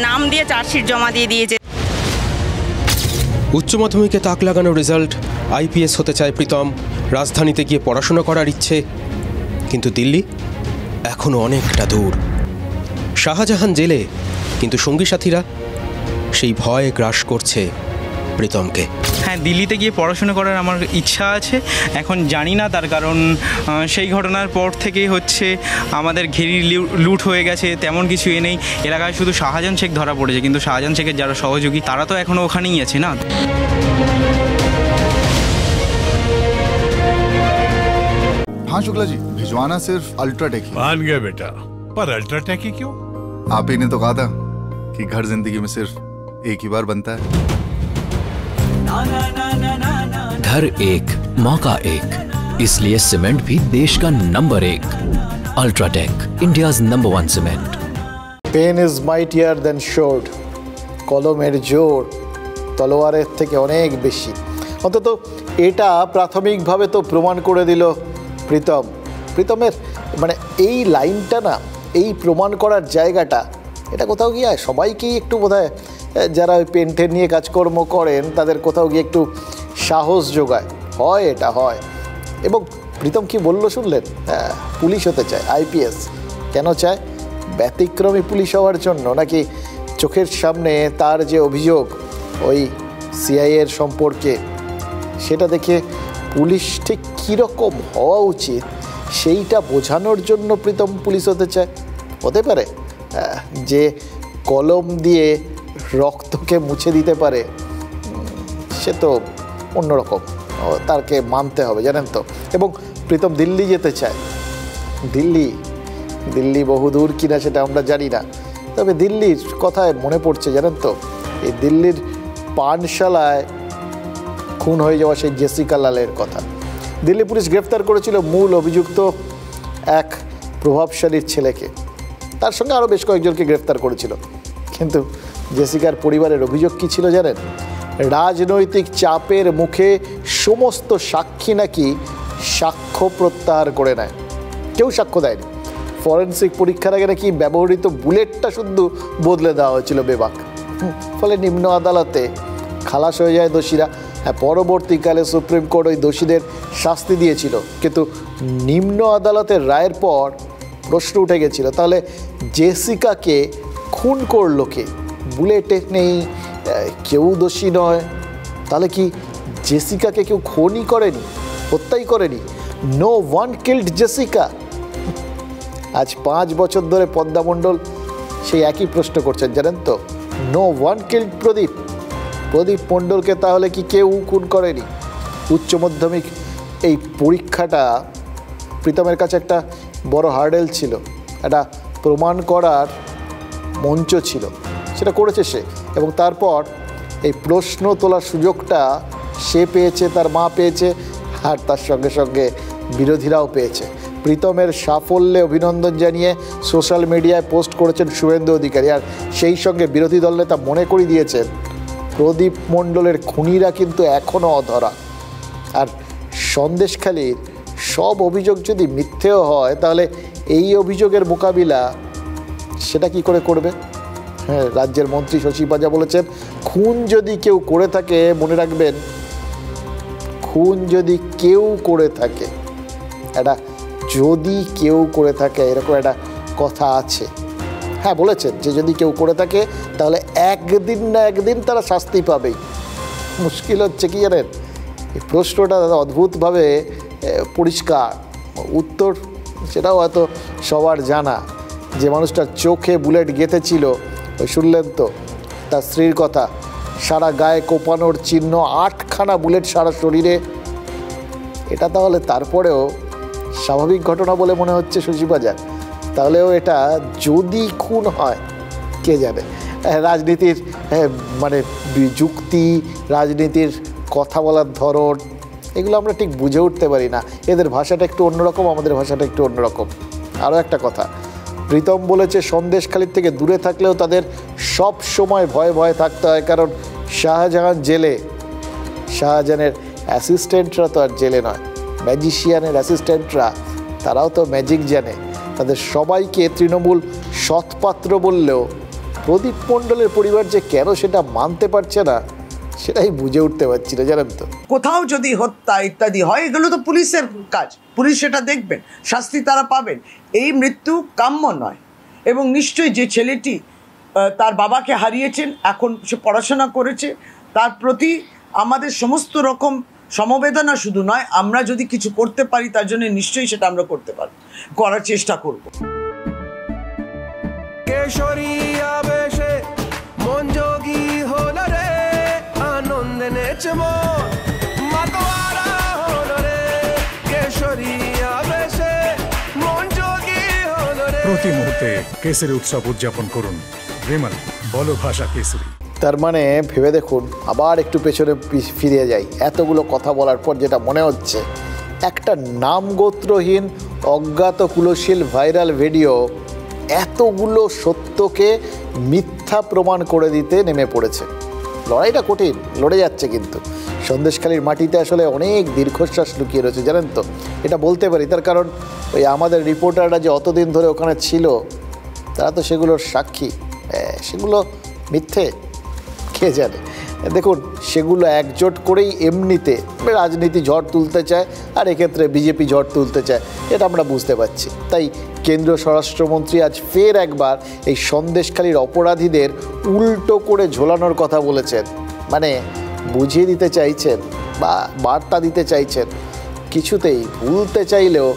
নাম দিয়ে চার্জশিট জমা দিয়ে দিয়েছে। উচ্চ মাধ্যমিকে তাক লাগানো রেজাল্ট, আইপিএস হতে চায় প্রীতম, রাজধানীতে গিয়ে পড়াশোনা করার ইচ্ছে, কিন্তু দিল্লি এখনও অনেকটা দূর। শাহজাহান জেলে, কিন্তু সঙ্গী সাথীরা, সেই ভয় গ্রাস করছে প্রীতমকে। হ্যাঁ, দিল্লিতে গিয়ে পড়াশোনা করার আমার ইচ্ছা আছে, এখন জানি না, তার কারণ সেই ঘটনার পর থেকেই হচ্ছে আমাদের ঘেরি লুট হয়ে গেছে, তেমন কিছু নেই এলাকায়, শুধু শাহজাহান শেখ ধরা পড়েছে, কিন্তু শাহজাহান শেখের যারা সহযোগী তারা তো এখনও ওখানেই আছে না। हाँ शुक्ला जी, भिजवाना सिर्फ अल्ट्राटेक ही। मान गया बेटा, पर अल्ट्राटेक ही क्यों? आप ही ने तो कहा था कि घर जिंदगी में सिर्फ एक ही बार बनता है। घर एक मौका एक, इसलिए सीमेंट भी देश का number 1। UltraTech, India's number 1 cement. Pen is mightier than sword, কলমের জোর তলোয়ারের থেকে অনেক বেশি। অন্তত এটা প্রাথমিকভাবে তো প্রমাণ করে দিল প্রীতমের, মানে এই লাইনটা না, এই প্রমাণ করার জায়গাটা, এটা কোথাও গিয়ে সবাইকেই একটু বোধহয়, যারা ওই পেন্টের নিয়ে কাজকর্ম করেন তাদের কোথাও গিয়ে একটু সাহস যোগায়, হয় এটা হয়। এবং প্রীতম কি বললো শুনলেন? হ্যাঁ, পুলিশ হতে চায়, আইপিএস। কেন চায়? ব্যতিক্রমী পুলিশ হওয়ার জন্য, নাকি চোখের সামনে তার যে অভিযোগ ওই সিআইএর সম্পর্কে, সেটা দেখে পুলিশ ঠিক কীরকম হওয়া উচিত সেইটা বোঝানোর জন্য প্রীতম পুলিশ হতে চায়? হতে পারে যে কলম দিয়ে রক্তকে মুছে দিতে পারে, সে তো অন্যরকম, তাকে মানতে হবে, জানেন তো। এবং প্রীতম দিল্লি যেতে চায়। দিল্লি বহুদূর কিনা সেটা আমরা জানি না, তবে দিল্লির কথায় মনে পড়ছে, জানেন তো, এই দিল্লির পানশালায় খুন হয়ে যাওয়া সেই জেসিকা লালের কথা। দিল্লি পুলিশ গ্রেফতার করেছিল মূল অভিযুক্ত এক প্রভাবশালীর ছেলেকে, তার সঙ্গে আরও বেশ কয়েকজনকে গ্রেফতার করেছিল। কিন্তু জেসিকার পরিবারের অভিযোগ কী ছিল জানেন? রাজনৈতিক চাপের মুখে সমস্ত সাক্ষী নাকি সাক্ষ্য প্রত্যাহার করে নেয়, কেউ সাক্ষ্য দেয়নি। ফরেন্সিক পরীক্ষার আগে নাকি ব্যবহৃত বুলেটটা শুধু বদলে দেওয়া হয়েছিল বেবাক। ফলে নিম্ন আদালতে খালাস হয়ে যায় দোষীরা। হ্যাঁ, পরবর্তীকালে সুপ্রিম কোর্ট ওই দোষীদের শাস্তি দিয়েছিল, কিন্তু নিম্ন আদালতের রায়ের পর প্রশ্ন উঠে গেছিল, তাহলে জেসিকাকে খুন করলো কে? বুলেটে নেই, কেউ দোষী নয়, তাহলে কি জেসিকাকে কেউ খুনই করেনি, হত্যাই করেনি? No one killed Jessica. আজ 5 বছর ধরে পদ্মা মণ্ডল সেই একই প্রশ্ন করছেন, জানেন তো। নো ওয়ান কিল্ড প্রদীপ মণ্ডলকে তাহলে কি কেউ খুন করেনি? উচ্চ মাধ্যমিক এই পরীক্ষাটা প্রীতমের কাছে একটা বড় হার্ডেল ছিল, একটা প্রমাণ করার মঞ্চ ছিল, সেটা করেছে সে। এবং তারপর এই প্রশ্ন তোলার সুযোগটা সে পেয়েছে, তার মা পেয়েছে, আর তার সঙ্গে সঙ্গে বিরোধীরাও পেয়েছে। প্রীতমের সাফল্যে অভিনন্দন জানিয়ে সোশ্যাল মিডিয়ায় পোস্ট করেছেন শুভেন্দু অধিকারী, আর সেই সঙ্গে বিরোধী দল নেতা মনে করিয়ে দিয়েছেন প্রদীপ মণ্ডলের খুনিরা কিন্তু এখনও অধরা। আর সন্দেশখালীর সব অভিযোগ যদি মিথ্যেও হয়, তাহলে এই অভিযোগের মোকাবিলা সেটা কি করে করবে? হ্যাঁ, রাজ্যের মন্ত্রী শশী পাজা বলেছেন, খুন যদি কেউ করে থাকে, মনে রাখবেন, খুন যদি কেউ করে থাকে, যদি কেউ করে থাকে, এরকম একটা কথা আছে। হ্যাঁ, বলেছেন যে যদি কেউ করে থাকে তাহলে একদিন না একদিন তারা শাস্তি পাবেই। মুশকিল হচ্ছে কি জানেন, এই প্রশ্নটা অদ্ভুতভাবে পরিষ্কার, উত্তর সেটাও হয়তো সবার জানা। যে মানুষটার চোখে বুলেট গেঁথেছিল, ওই শুনলেন তো তার স্ত্রীর কথা, সারা গায়ে কোপানোর চিহ্ন, 8খানা বুলেট সারা শরীরে। এটা তাহলে তারপরেও স্বাভাবিক ঘটনা বলে মনে হচ্ছে শশী বাজার, তাহলেও এটা যদি খুন হয় কে জানে। রাজনীতির মানে যুক্তি, রাজনীতির কথা বলার ধরন, এগুলো আমরা ঠিক বুঝে উঠতে পারি না। এদের ভাষাটা একটু অন্যরকম, আমাদের ভাষাটা একটু অন্যরকম। আরও একটা কথা, প্রীতম বলেছে সন্দেশখালির থেকে দূরে থাকলেও তাদের সব সময় ভয়ে ভয়ে থাকতে হয়, কারণ শাহজাহান জেলে, শাহজাহানের অ্যাসিস্ট্যান্টরা তো আর জেলে নয়, ম্যাজিশিয়ানের অ্যাসিস্ট্যান্টরা তারাও তো ম্যাজিক জানে। তাদের সবাইকে তৃণমূল সৎপাত্র বললেও প্রদীপ মণ্ডলের পরিবার যে কেন সেটা মানতে পারছে না, সেটাই বুঝে উঠতে পারছি না, জানেন তো। কোথাও যদি হত্যা ইত্যাদি হয়, এগুলো তো পুলিশের কাজ, পুলিশ সেটা দেখবেন, শাস্তি তারা পাবেন। এই মৃত্যু কাম্য নয়। এবং নিশ্চয়ই যে ছেলেটি তার বাবাকে হারিয়েছেন, এখন সে পড়াশোনা করেছে, তার প্রতি আমাদের সমস্ত রকম সমবেদনা শুধু নয়, আমরা যদি কিছু করতে পারি তার জন্য নিশ্চয়ই সেটা আমরা করতে পারি, করার চেষ্টা করব। প্রতি মুহূর্তে কেসরি উৎসব উদযাপন করুন বিমল বলো ভাষা কেসরি। তার মানে ভেবে দেখুন, আবার একটু পেছনে ফিরে যাই, এতগুলো কথা বলার পর যেটা মনে হচ্ছে, একটা নামগোত্রহীন অজ্ঞাত কুলশীল ভাইরাল ভিডিও এতগুলো সত্যকে মিথ্যা প্রমাণ করে দিতে নেমে পড়েছে। লড়াইটা কঠিন, লড়ে যাচ্ছে, কিন্তু সন্দেশখালির মাটিতে আসলে অনেক দীর্ঘশ্বাস লুকিয়ে রয়েছে, জানেন তো। এটা বলতে পারি তার কারণ ওই আমাদের রিপোর্টাররা যে অতদিন ধরে ওখানে ছিল, তারা তো সেগুলোর সাক্ষী। সেগুলো মিথ্যে কে জানে। দেখুন, সেগুলো একজোট করেই এমনিতে রাজনীতি ঝড় তুলতে চায়, আর এক্ষেত্রে বিজেপি ঝড় তুলতে চায়, এটা আমরা বুঝতে পারছি। তাই কেন্দ্রীয় স্বরাষ্ট্রমন্ত্রী আজ ফের একবার এই সন্দেশখালির অপরাধীদের উল্টো করে ঝোলানোর কথা বলেছেন। মানে বুঝিয়ে দিতে চাইছেন বা বার্তা দিতে চাইছেন, কিছুতেই ভুলতে চাইলেও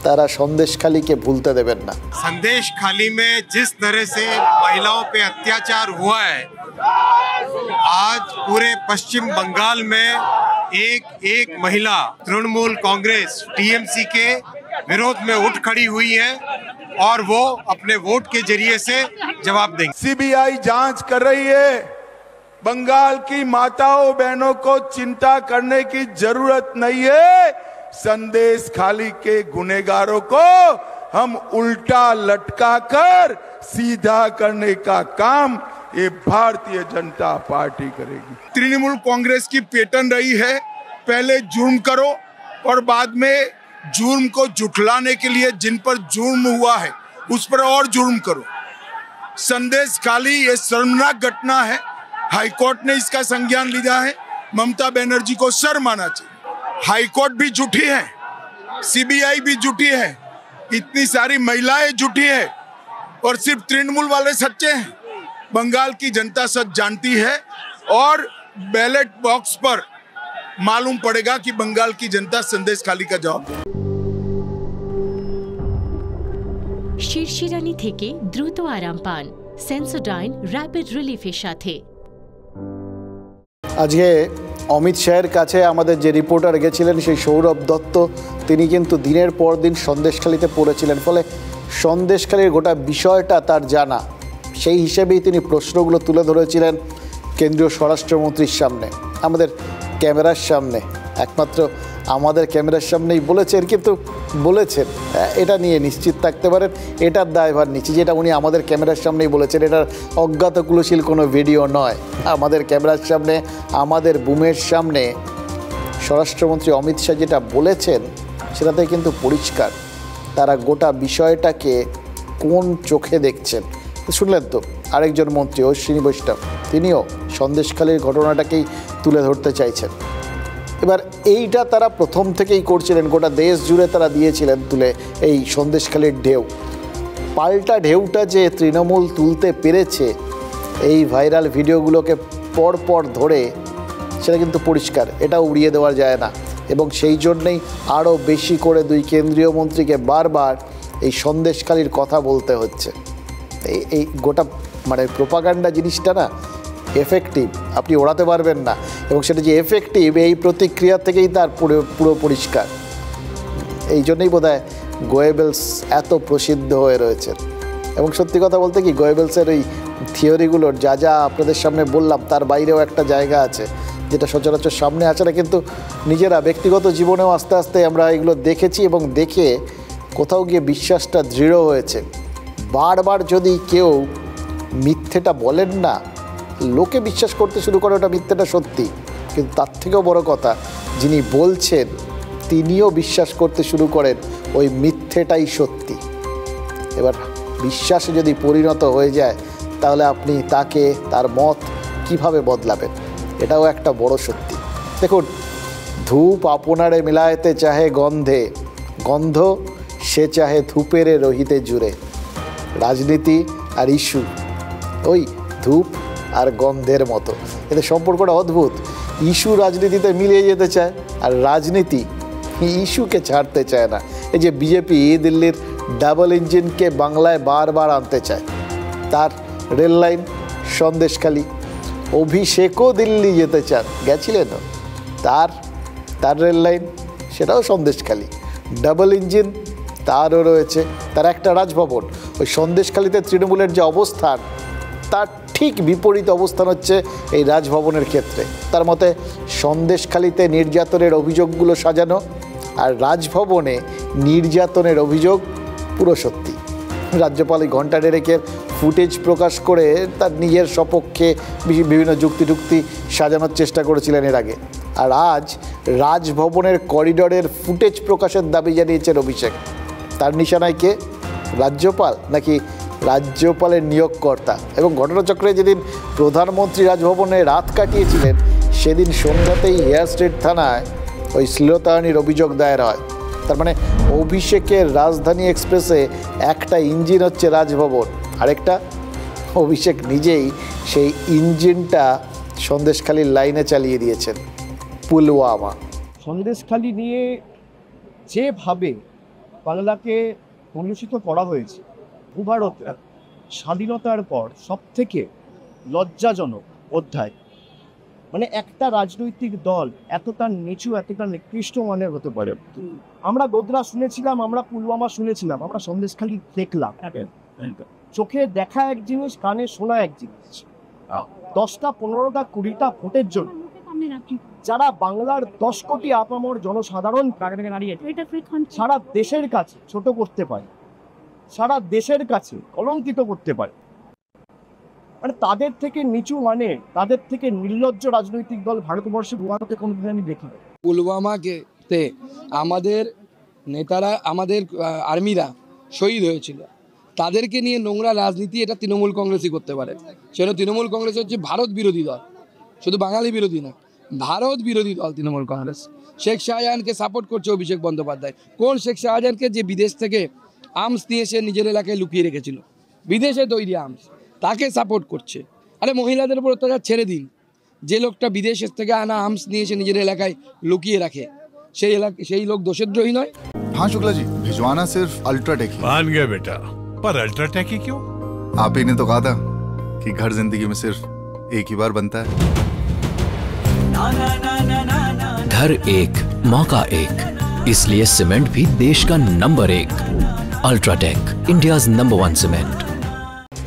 তারা সন্দেশখালি के भूलते देवें ना। संदेशखाली में जिस तरह से महिलाओं पे अत्याचार हुआ है, आज पूरे पश्चिम बंगाल में एक महिला तृणमूल कांग्रेस टीएमसी के विरोध में उठ खड़ी हुई है और वो अपने वोट के जरिए से जवाब देंगे। सीबीआई जांच कर रही है। बंगाल की माताओं बहनों को चिंता करने की जरूरत नहीं है। संदेशखाली के गुनहगारों को हम उल्टा लटका कर सीधा करने का काम ये भारतीय जनता पार्टी करेगी। तृणमूल कांग्रेस की पैटर्न रही है, पहले जुर्म करो और बाद में जुर्म को जुटलाने के लिए जिन पर जुर्म हुआ है उस पर और जुर्म करो। संदेशखाली ये शर्मनाक घटना है, हाईकोर्ट ने इसका संज्ञान लिया है। ममता बनर्जी को शर्म आना चाहिए। हाईकोर्ट भी जुटी है, सीबीआई भी जुटी है, इतनी सारी महिलाएं जुटी है और सिर्फ तृणमूल वाले सच्चे हैं। बंगाल की जनता सच जानती है और बैलेट बॉक्स पर मालूम पड़ेगा कि बंगाल की जनता संदेशखाली का जवाब। शीर्षिरानी থেকে দ্রুত আরাম পান সেন্সোডাইন র্যাপিড রিলিফের সাথে। আজকে অমিত শাহের কাছে আমাদের যে রিপোর্টার গেছিলেন, সেই সৌরভ দত্ত, তিনি কিন্তু দিনের পর দিন সন্দেশখালিতে পড়েছিলেন, ফলে সন্দেশখালির গোটা বিষয়টা তার জানা। সেই হিসেবেই তিনি প্রশ্নগুলো তুলে ধরেছিলেন কেন্দ্রীয় স্বরাষ্ট্রমন্ত্রীর সামনে, আমাদের ক্যামেরার সামনে, একমাত্র আমাদের ক্যামেরার সামনেই বলেছেন। কিন্তু বলেছেন, এটা নিয়ে নিশ্চিত থাকতে পারেন, এটার দায়ভার নিচ্ছি, যেটা উনি আমাদের ক্যামেরার সামনেই বলেছেন। এটার অজ্ঞাত কুলশীল কোনো ভিডিও নয়। আমাদের ক্যামেরার সামনে, আমাদের বুমের সামনে স্বরাষ্ট্রমন্ত্রী অমিত শাহ যেটা বলেছেন, সেটাতে কিন্তু পরিষ্কার তারা গোটা বিষয়টাকে কোন চোখে দেখছেন। শুনলেন তো আরেকজন মন্ত্রী অশ্বিনী বৈষ্ণব, তিনিও সন্দেশখালির ঘটনাটাকেই তুলে ধরতে চাইছেন। এবার এইটা তারা প্রথম থেকেই করছিলেন, গোটা দেশ জুড়ে তারা দিয়েছিলেন তুলে এই সন্দেশখালির ঢেউ। পাল্টা ঢেউটা যে তৃণমূল তুলতে পেরেছে এই ভাইরাল ভিডিওগুলোকে পরপর ধরে, সেটা কিন্তু পরিষ্কার, এটা উড়িয়ে দেওয়া যায় না। এবং সেই জন্যেই আরও বেশি করে দুই কেন্দ্রীয় মন্ত্রীকে বারবার এই সন্দেশখালির কথা বলতে হচ্ছে। এই গোটা মানে প্রোপাগান্ডা জিনিসটা না এফেক্টিভ, আপনি ওড়াতে পারবেন না। এবং সেটা যে এফেক্টিভ, এই প্রতিক্রিয়া থেকেই তার পুরো পরিষ্কার। এই জন্যই বোধহয় গোয়েবেলস এত প্রসিদ্ধ হয়ে রয়েছে। এবং সত্যি কথা বলতে কি, গোয়েবেলসের ওই থিওরিগুলোর যা যা আপনাদের সামনে বললাম তার বাইরেও একটা জায়গা আছে যেটা সচরাচর সামনে আসে না, কিন্তু নিজেরা ব্যক্তিগত জীবনেও আস্তে আস্তে আমরা এগুলো দেখেছি এবং দেখে কোথাও গিয়ে বিশ্বাসটা দৃঢ় হয়েছে। বারবার যদি কেউ মিথ্যেটা বলেন না, লোকে বিশ্বাস করতে শুরু করে ওটা মিথ্যেটা সত্যি, কিন্তু তার থেকেও বড় কথা যিনি বলছেন তিনিও বিশ্বাস করতে শুরু করেন ওই মিথ্যেটাই সত্যি। এবার বিশ্বাসে যদি পরিণত হয়ে যায় তাহলে আপনি তাকে তার মত কিভাবে বদলাবেন, এটাও একটা বড় সত্যি। দেখুন, ধূপ আপনারে মিলাইতে চাহে গন্ধে, গন্ধ সে চাহে ধূপেরে রহিতে জুড়ে। রাজনীতি আর ইস্যু ওই ধূপ আর গন্ধের মতো, এদের সম্পর্কটা অদ্ভুত। ইস্যু রাজনীতিতে মিলিয়ে যেতে চায় আর রাজনীতি ইস্যুকে ছাড়তে চায় না। এই যে বিজেপি দিল্লির ডাবল ইঞ্জিনকে বাংলায় বারবার আনতে চায়, তার রেল লাইন সন্দেশখালি। অভিষেকও দিল্লি যেতে চান, গেছিলেন, তার রেল লাইন সেটাও সন্দেশখালি। ডাবল ইঞ্জিন তারও রয়েছে, তার একটা রাজভবন। ওই সন্দেশখালিতে তৃণমূলের যে অবস্থান তার ঠিক বিপরীত অবস্থান হচ্ছে এই রাজভবনের ক্ষেত্রে। তার মতে সন্দেশখালিতে নির্যাতনের অভিযোগগুলো সাজানো আর রাজভবনে নির্যাতনের অভিযোগ পুরো সত্যি। রাজ্যপাল এই ঘণ্টা ডেরেকের ফুটেজ প্রকাশ করে তার নিজের সপক্ষে বিভিন্ন যুক্তি সাজানোর চেষ্টা করেছিলেন এর আগে। আর আজ রাজভবনের করিডরের ফুটেজ প্রকাশের দাবি জানিয়েছেন অভিষেক। তার নিশানায় কে? রাজ্যপাল নাকি রাজ্যপালের নিয়োগকর্তা? এবং ঘটনাচক্রে যেদিন প্রধানমন্ত্রী রাজভবনে রাত কাটিয়েছিলেন সেদিন সন্ধ্যাতেই হেয়ার স্ট্রিট থানায় ওই শ্লীলতাহানির অভিযোগ দায়ের হয়। তার মানে অভিষেকের রাজধানী এক্সপ্রেসে একটা ইঞ্জিন হচ্ছে রাজভবন, আরেকটা অভিষেক নিজেই সেই ইঞ্জিনটা সন্দেশখালির লাইনে চালিয়ে দিয়েছেন। পুলওয়ামা সন্দেশখালি নিয়ে যেভাবে বাংলাকে কলুষিত করা হয়েছে, ভারতের স্বাধীনতার পর সবথেকে লজ্জাজনক অধ্যায়। মানে একটা রাজনৈতিক দল এতটা নিচু, এতটা নিকৃষ্ট মানের হতে পারে। আমরা গোদরা শুনেছিলাম, আমরা পুলওয়ামা শুনেছিলাম, আমরা সন্দেশখালি দেখলাম। চোখে দেখা এক জিনিস, কানে শোনা এক জিনিস। 10টা 15টা 20টা ভোটের জন্য যারা বাংলার 10 কোটি আপামর জনসাধারণ সারা দেশের কাছে ছোট করতে পারে, সারা দেশের কাছে কলঙ্কিত করতে পারে, মানে তাদের থেকে নিচু, মানে তাদের থেকে নির্লজ্জ রাজনৈতিক দল ভারতবর্ষে ভারতে কোনোদিন আমি দেখি। পুলওয়ামাকে আমাদের নেতারা, আমাদের আর্মিরা শহীদ হয়েছিল, তাদেরকে নিয়ে নোংরা রাজনীতি এটা তৃণমূল কংগ্রেসই করতে পারে। সেজন্য তৃণমূল কংগ্রেস হচ্ছে ভারত বিরোধী দল, শুধু বাঙালি বিরোধী না, ভারত বিরোধী দল তৃণমূল কংগ্রেস। শেখ শাহজাহানকে সাপোর্ট করছে অভিষেক বন্দ্যোপাধ্যায়। কোন শেখ শাহজাহানকে? যে বিদেশ থেকে আর্মস নিয়ে এসে নিজের এলাকায় লুকিয়ে রেখেছিল, বিদেশে তৈরি আর্মস, তাকে সাপোর্ট করছে। আরে মহিলাদের উপর অত্যাচার ছেড়ে দিন, যে লোকটা বিদেশের থেকে আনা আর্মস নিয়ে এসে নিজের এলাকায় লুকিয়ে রাখে সেই লোক দোষদ্রোহী নয়? हाँ शुक्ला जी, भिजवाना सिर्फ अल्ट्राटेक ही। मान गया बेटा, पर अल्ट्राटेक ही क्यों? आप ही ने तो कहा था कि घर जिंदगी में सिर्फ एक ही बार बनता है। घर एक मौका एक, इसलिए सीमेंट भी देश का number 1। UltraTech, India's number 1 cement.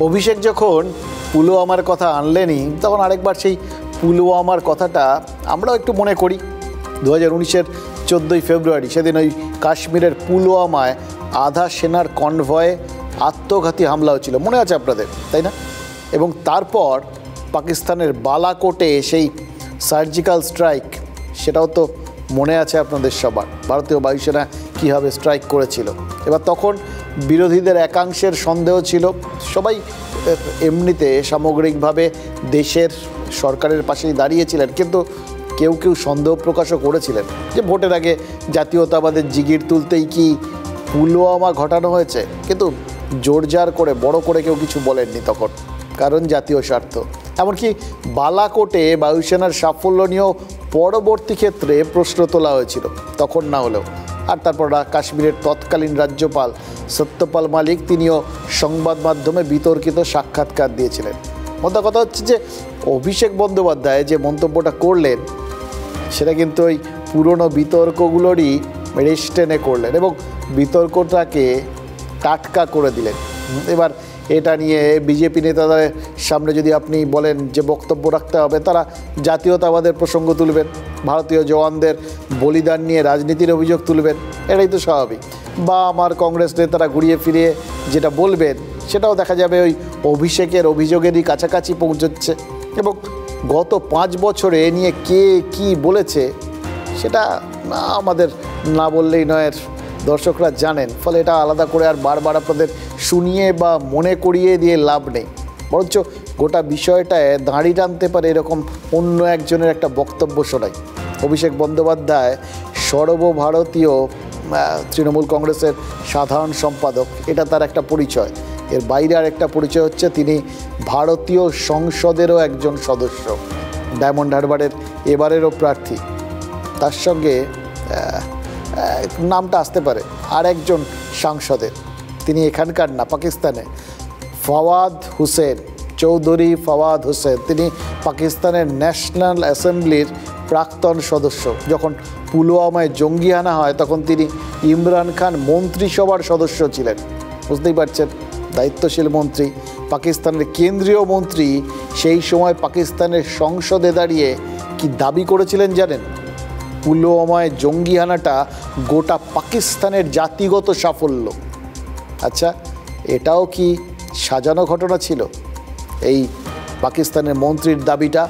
Abhishek যখন পুলওয়ামার কথা আনলেনই, তখন আরেকবার সেই পুলওয়ামার কথাটা আমরাও একটু মনে করি। 2019-এর 14ই ফেব্রুয়ারি, সেদিন ওই কাশ্মীরের পুলওয়ামায় আধা সেনার কনভয়ে আত্মঘাতী হামলা হয়েছিল, মনে আছে আপনাদের, তাই না? এবং তারপর পাকিস্তানের বালাকোটে সেই সার্জিক্যাল স্ট্রাইক, সেটাও তো মনে আছে আপনাদের সবার। ভারতীয় বায়ুসেনা কীভাবে স্ট্রাইক করেছিল। এবার তখন বিরোধীদের একাংশের সন্দেহ ছিল, সবাই এমনিতে সামগ্রিকভাবে দেশের সরকারের পাশেই দাঁড়িয়েছিলেন, কিন্তু কেউ কেউ সন্দেহ প্রকাশও করেছিলেন যে ভোটের আগে জাতীয়তাবাদের জিগির তুলতেই কি পুলওয়ামা ঘটানো হয়েছে। কিন্তু জোরজার করে বড় করে কেউ কিছু বলেননি তখন, কারণ জাতীয় স্বার্থ। এমনকি বালাকোটে বায়ুসেনার সাফল্য নিয়েও পরবর্তী ক্ষেত্রে প্রশ্ন তোলা হয়েছিল, তখন না হলেও। আর তারপর কাশ্মীরের তৎকালীন রাজ্যপাল সত্যপাল মালিক, তিনিও সংবাদ মাধ্যমে বিতর্কিত সাক্ষাৎকার দিয়েছিলেন। মোদ্দা কথা হচ্ছে যে অভিষেক বন্দ্যোপাধ্যায় যে মন্তব্যটা করলেন সেটা কিন্তু ওই পুরনো বিতর্কগুলোরই রেশ টেনে করলেন এবং বিতর্কটাকে টাটকা করে দিলেন। এবার এটা নিয়ে বিজেপি নেতাদের সামনে যদি আপনি বলেন যে বক্তব্য রাখতে হবে, তারা জাতীয়তাবাদের প্রসঙ্গ তুলবেন, ভারতীয় জওয়ানদের বলিদান নিয়ে রাজনীতির অভিযোগ তুলবেন, এটাই তো স্বাভাবিক। বা আমার কংগ্রেস নেতারা ঘুরিয়ে ফিরিয়ে যেটা বলবেন সেটাও দেখা যাবে ওই অভিষেকের অভিযোগেরই কাছাকাছি পৌঁছচ্ছে। এবং গত 5 বছরে এ নিয়ে কে কি বলেছে সেটা আমাদের না বললেই নয়, দর্শকরা জানেন। ফলে এটা আলাদা করে আর বারবার আপনাদের শুনিয়ে বা মনে করিয়ে দিয়ে লাভ নেই, বরঞ্চ গোটা বিষয়টায় দাঁড়ি টানতে পারে এরকম অন্য একজনের একটা বক্তব্য শোনাই। অভিষেক বন্দ্যোপাধ্যায় সর্বভারতীয় তৃণমূল কংগ্রেসের সাধারণ সম্পাদক, এটা তার একটা পরিচয়। এর বাইরে আর একটা পরিচয় হচ্ছে তিনি ভারতীয় সংসদেরও একজন সদস্য, ডায়মন্ড হারবারের এবারেরও প্রার্থী। তার সঙ্গে নামটা আসতে পারে আর একজন সাংসদের, তিনি এখানকার না, পাকিস্তানে, ফাওয়াদ হুসেন, চৌধুরী ফাওয়াদ হুসেন। তিনি পাকিস্তানের ন্যাশনাল অ্যাসেম্বলির প্রাক্তন সদস্য। যখন পুলওয়ামায় জঙ্গি হানা হয় তখন তিনি ইমরান খান মন্ত্রিসভার সদস্য ছিলেন, বুঝতেই পারছেন, দায়িত্বশীল মন্ত্রী, পাকিস্তানের কেন্দ্রীয় মন্ত্রী। সেই সময় পাকিস্তানের সংসদে দাঁড়িয়ে কি দাবি করেছিলেন জানেন? পুলওয়ামায় জঙ্গি হানাটা গোটা পাকিস্তানের জাতিগত সাফল্য। আচ্ছা, এটাও কি সাজানো ঘটনা ছিল? এই পাকিস্তানের মন্ত্রীর দাবিটা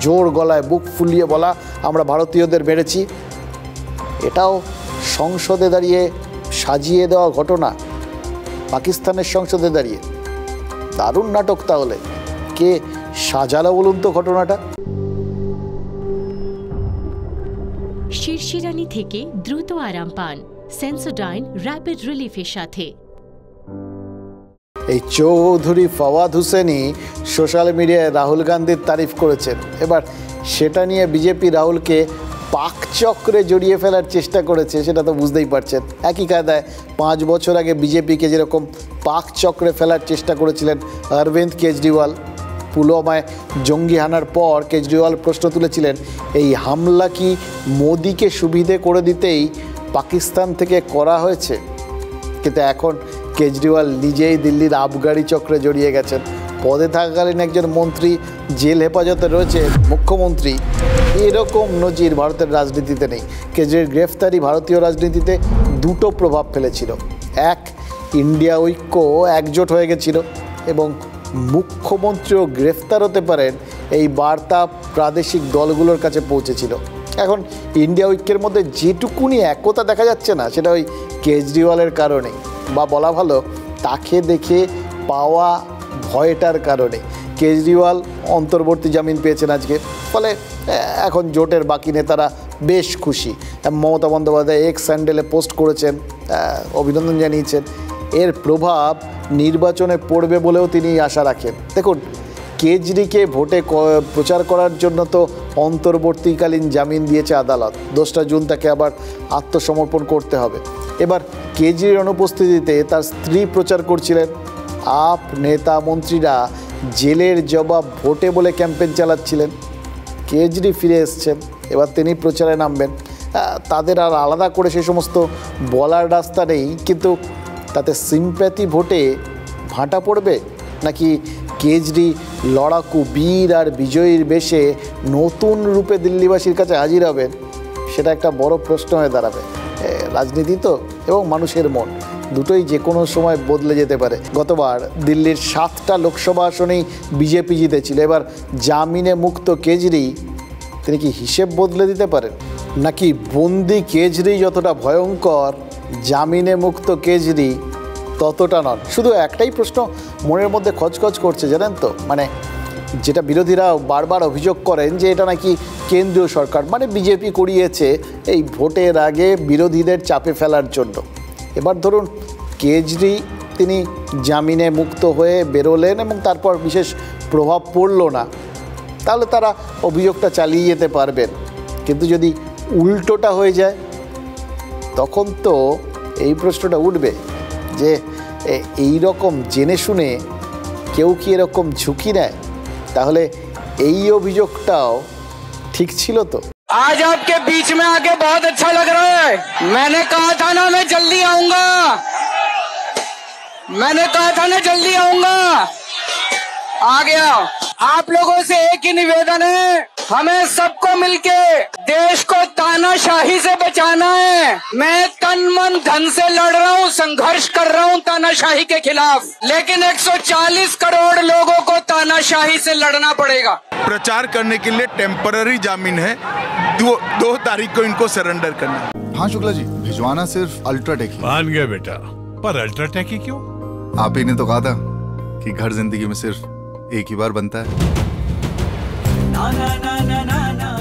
জোর গলায় বুক ফুলিয়ে বলা, আমরা ভারতীয়দের মেরেছি, এটাও সংসদে দাঁড়িয়ে সাজিয়ে দেওয়া ঘটনা, পাকিস্তানের সংসদে দাঁড়িয়ে। দারুণ নাটক। তাহলে কে সাজালো বলুন তো ঘটনাটা? শিরশিরানি থেকে দ্রুত আরাম পান সেন্সোডাইন র্যাপিড রিলিফের সাথে। এই চৌধুরী ফাওয়াদ হুসেনই সোশ্যাল মিডিয়ায় রাহুল গান্ধীর তারিফ করেছেন। এবার সেটা নিয়ে বিজেপি রাহুলকে পাকচক্রে জড়িয়ে ফেলার চেষ্টা করেছে, সেটা তো বুঝতেই পারছেন। একই কায়দায় 5 বছর আগে বিজেপিকে যেরকম পাকচক্রে ফেলার চেষ্টা করেছিলেন অরবিন্দ কেজরিওয়াল, পুলওয়ামায় জঙ্গি হানার পর কেজরিওয়াল প্রশ্ন তুলেছিলেন এই হামলা কি মোদিকে সুবিধে করে দিতেই পাকিস্তান থেকে করা হয়েছে। কিন্তু এখন কেজরিওয়াল নিজেই দিল্লির আবগারি চক্রে জড়িয়ে গেছেন। পদে থাকাকালীন একজন মন্ত্রী জেল হেফাজতে রয়েছে, মুখ্যমন্ত্রী। এরকম নজির ভারতের রাজনীতিতে নেই। কেজরির গ্রেফতারি ভারতীয় রাজনীতিতে দুটো প্রভাব ফেলেছিল। এক, ইন্ডিয়া ঐক্য একজোট হয়ে গেছিল এবং মুখ্যমন্ত্রীও গ্রেফতার হতে পারেন এই বার্তা প্রাদেশিক দলগুলোর কাছে পৌঁছেছিল। এখন ইন্ডিয়া ঐক্যের মধ্যে যেটুকুনি একতা দেখা যাচ্ছে না, সেটা ওই কেজরিওয়ালের কারণে, বা বলা ভালো তাকে দেখে পাওয়া ভয়টার কারণে। কেজরিওয়াল অন্তর্বর্তী জামিন পেয়েছেন আজকে, ফলে এখন জোটের বাকি নেতারা বেশ খুশি। মমতা বন্দ্যোপাধ্যায় এক্স স্যান্ডেলে পোস্ট করেছেন, অভিনন্দন জানিয়েছেন। এর প্রভাব নির্বাচনে পড়বে বলেও তিনি আশা রাখেন। দেখুন, কেজরিকে ভোটে প্রচার করার জন্য তো অন্তর্বর্তীকালীন জামিন দিয়েছে আদালত। 2 জুন তাকে আবার আত্মসমর্পণ করতে হবে। এবার কেজরির অনুপস্থিতিতে তার স্ত্রী প্রচার করছিলেন। আপ নেতা মন্ত্রীরা জেলের জবাব ভোটে বলে ক্যাম্পেইন চালাচ্ছিলেন। কেজরি ফিরে এসছেন, এবার তিনি প্রচারে নামবেন। তাদের আর আলাদা করে সে সমস্ত বলার রাস্তা নেই। কিন্তু তাতে সিম্প্যাথি ভোটে ভাঁটা পড়বে, নাকি কেজরি লড়াকু বীর আর বিজয়ীর বেশে নতুন রূপে দিল্লিবাসীর কাছে হাজির হবেন, সেটা একটা বড় প্রশ্ন হয়ে দাঁড়াবে। রাজনীতি তো, এবং মানুষের মন দুটোই যে কোনো সময় বদলে যেতে পারে। গতবার দিল্লির 7টা লোকসভা আসনেই বিজেপি জিতেছিল। এবার জামিনে মুক্ত কেজরি, তিনি কি হিসেব বদলে দিতে পারেন? নাকি বন্দি কেজরি যতটা ভয়ঙ্কর, জামিনে মুক্ত কেজরি ততটা নন? শুধু একটাই প্রশ্ন মনের মধ্যে খচখচ করছে, জানেন তো, মানে যেটা বিরোধীরা বারবার অভিযোগ করেন যে এটা নাকি কেন্দ্রীয় সরকার, মানে বিজেপি করিয়েছে এই ভোটের আগে বিরোধীদের চাপে ফেলার জন্য। এবার ধরুন কেজরি তিনি জামিনে মুক্ত হয়ে বেরোলেন এবং তারপর বিশেষ প্রভাব পড়ল না, তাহলে তারা অভিযোগটা চালিয়ে যেতে পারবেন। কিন্তু যদি উল্টোটা হয়ে যায়, তখন তো এই প্রশ্নটা উঠবে যে এই রকম জেনে শুনে কেউ কি এরকম ঝুঁকি নেয়? তাহলে এই অভিযোগটাও ঠিক ছিল তো। आज आपके बीच में आके बहुत अच्छा लग रहा है। मैंने कहा था ना मैं जल्दी आऊंगा। मैंने कहा था ना जल्दी आऊंगा, आ गया। आप लोगों से एक ही निवेदन है, हमें सबको मिलके देश को तानाशाही से बचाना है। मैं तन मन धन से लड़ रहा हूँ, संघर्ष कर रहा हूँ तानाशाही के खिलाफ, लेकिन 140 करोड़ लोगों को तानाशाही से लड़ना पड़ेगा। प्रचार करने के लिए टेम्पररी जामीन है, 2 तारीख को इनको सरेंडर करना है। हाँ शुक्ला जी, भिजवाना सिर्फ अल्ट्राटेक ही। मान गया बेटा, पर अल्ट्राटेक ही क्यों? आप ही ने तो कहा था कि घर जिंदगी में सिर्फ एक ही बार बनता है।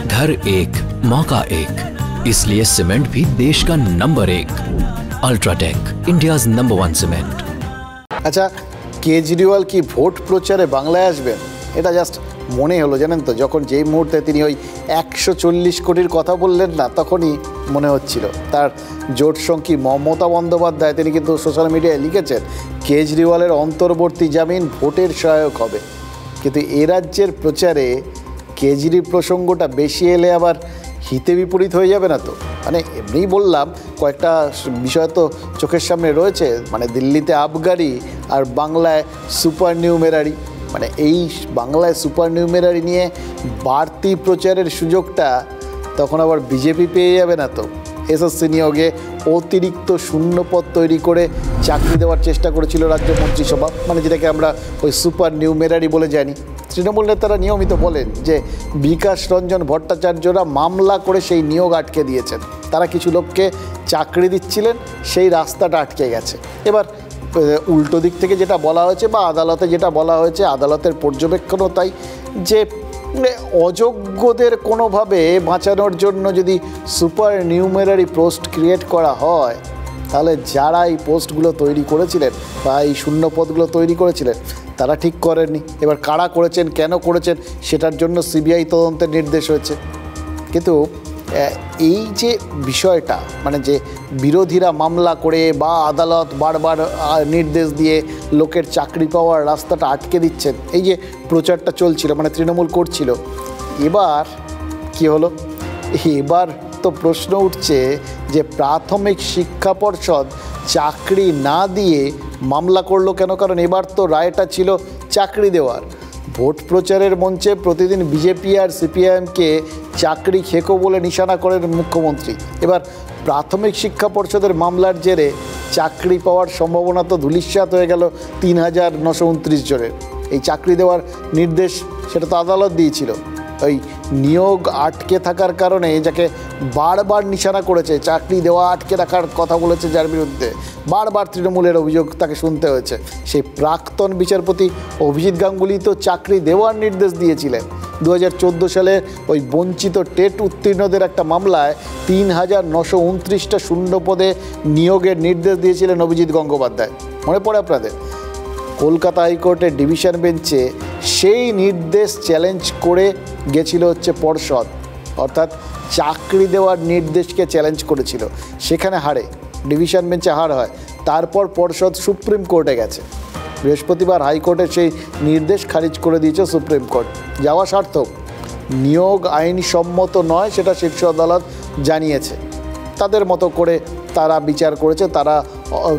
घर एक मौका एक, इसलिए सीमेंट भी देश का number 1। UltraTech, India's number 1 cement. আচ্ছা, কেজরিওয়াল কি ভোট প্রচারে বাংলায় আসবেন? এটা জাস্ট মনে হলো, জানেন তো, যখন যেই মুহূর্তে তিনি ওই 140 কোটির কথা বললেন না, তখনই মনে হচ্ছিল। তার জোট সঙ্গী মমতা বন্দ্যোপাধ্যায় তিনি কিন্তু সোশ্যাল মিডিয়ায় লিখেছেন কেজরিওয়ালের অন্তর্বর্তী জামিন ভোটের সহায়ক হবে। কিন্তু এ রাজ্যের প্রচারে কেজরি প্রসঙ্গটা বেশি এলে আবার হিতে বিপরীত হয়ে যাবে না তো? মানে এমনিই বললাম, কয়েকটা বিষয় তো চোখের সামনে রয়েছে, মানে দিল্লিতে আবগারি আর বাংলায় সুপার নিউমেরারি। মানে এই বাংলায় সুপার নিউমেরারি নিয়ে বাড়তি প্রচারের সুযোগটা তখন আবার বিজেপি পেয়ে যাবে না তো? এসএসসি নিয়োগে অতিরিক্ত শূন্যপদ তৈরি করে চাকরি দেওয়ার চেষ্টা করেছিল রাজ্য মন্ত্রিসভা, মানে যেটাকে আমরা ওই সুপার নিউমেরারি বলে জানি। তৃণমূল নেতারা নিয়মিত বলেন যে বিকাশ রঞ্জন ভট্টাচার্যরা মামলা করে সেই নিয়োগ আটকে দিয়েছেন। তারা কিছু লোককে চাকরি দিচ্ছিলেন, সেই রাস্তাটা আটকে গেছে। এবার উল্টো দিক থেকে যেটা বলা হয়েছে বা আদালতে যেটা বলা হয়েছে, আদালতের পর্যবেক্ষণও তাই, যে অযোগ্যদের কোনোভাবে বাঁচানোর জন্য যদি সুপার নিউমেরারি পোস্ট ক্রিয়েট করা হয়, তাহলে যারা এই পোস্টগুলো তৈরি করেছিলেন বা এই শূন্যপদগুলো তৈরি করেছিলেন তারা ঠিক করেননি। এবার কারা করেছেন, কেন করেছেন, সেটার জন্য সিবিআই তদন্তের নির্দেশ হয়েছে। কিন্তু এই যে বিষয়টা, মানে যে বিরোধীরা মামলা করে বা আদালত বারবার নির্দেশ দিয়ে লোকের চাকরি পাওয়ার রাস্তাটা আটকে দিচ্ছেন, এই যে প্রচারটা চলছিল, মানে তৃণমূল করছিল, এবার কি হলো? এবার তো প্রশ্ন উঠছে যে প্রাথমিক শিক্ষা পর্ষদ চাকরি না দিয়ে মামলা করলো কেন? কারণ এবার তো রায়টা ছিল চাকরি দেওয়ার। ভোট প্রচারের মঞ্চে প্রতিদিন বিজেপি আর সিপিআইএমকে চাকরি খেকো বলে নিশানা করেন মুখ্যমন্ত্রী। এবার প্রাথমিক শিক্ষা পর্ষদের মামলার জেরে চাকরি পাওয়ার সম্ভাবনা তো ধূলিসাৎ হয়ে গেল ৩,৯২৯ জনের। এই চাকরি দেওয়ার নির্দেশ সেটা তো আদালত দিয়েছিল। ওই নিয়োগ আটকে থাকার কারণে, যাকে বারবার নিশানা করেছে, চাকরি দেওয়া আটকে রাখার কথা বলেছে, যার বিরুদ্ধে বারবার তৃণমূলের অভিযোগ তাকে শুনতে হয়েছে, সেই প্রাক্তন বিচারপতি অভিজিৎ গাঙ্গুলি তো চাকরি দেওয়ার নির্দেশ দিয়েছিলেন। 2014 সালে ওই বঞ্চিত টেট উত্তীর্ণদের একটা মামলায় ৩,৯২৯টা শূন্য পদে নিয়োগের নির্দেশ দিয়েছিলেন অভিজিৎ গঙ্গোপাধ্যায়। মনে পড়ে আপনাদের? কলকাতা হাইকোর্টের ডিভিশন বেঞ্চে সেই নির্দেশ চ্যালেঞ্জ করে গেছিল হচ্ছে পর্ষদ, অর্থাৎ চাকরি দেওয়ার নির্দেশকে চ্যালেঞ্জ করেছিল, সেখানে হারে, ডিভিশন বেঞ্চে হার হয়। তারপর পর্ষদ সুপ্রিম কোর্টে গেছে, বৃহস্পতিবার হাইকোর্টের সেই নির্দেশ খারিজ করে দিয়েছে সুপ্রিম কোর্ট। যাওয়া সার্থক, নিয়োগ আইনসম্মত নয় সেটা শীর্ষ আদালত জানিয়েছে। তাদের মতো করে তারা বিচার করেছে, তারা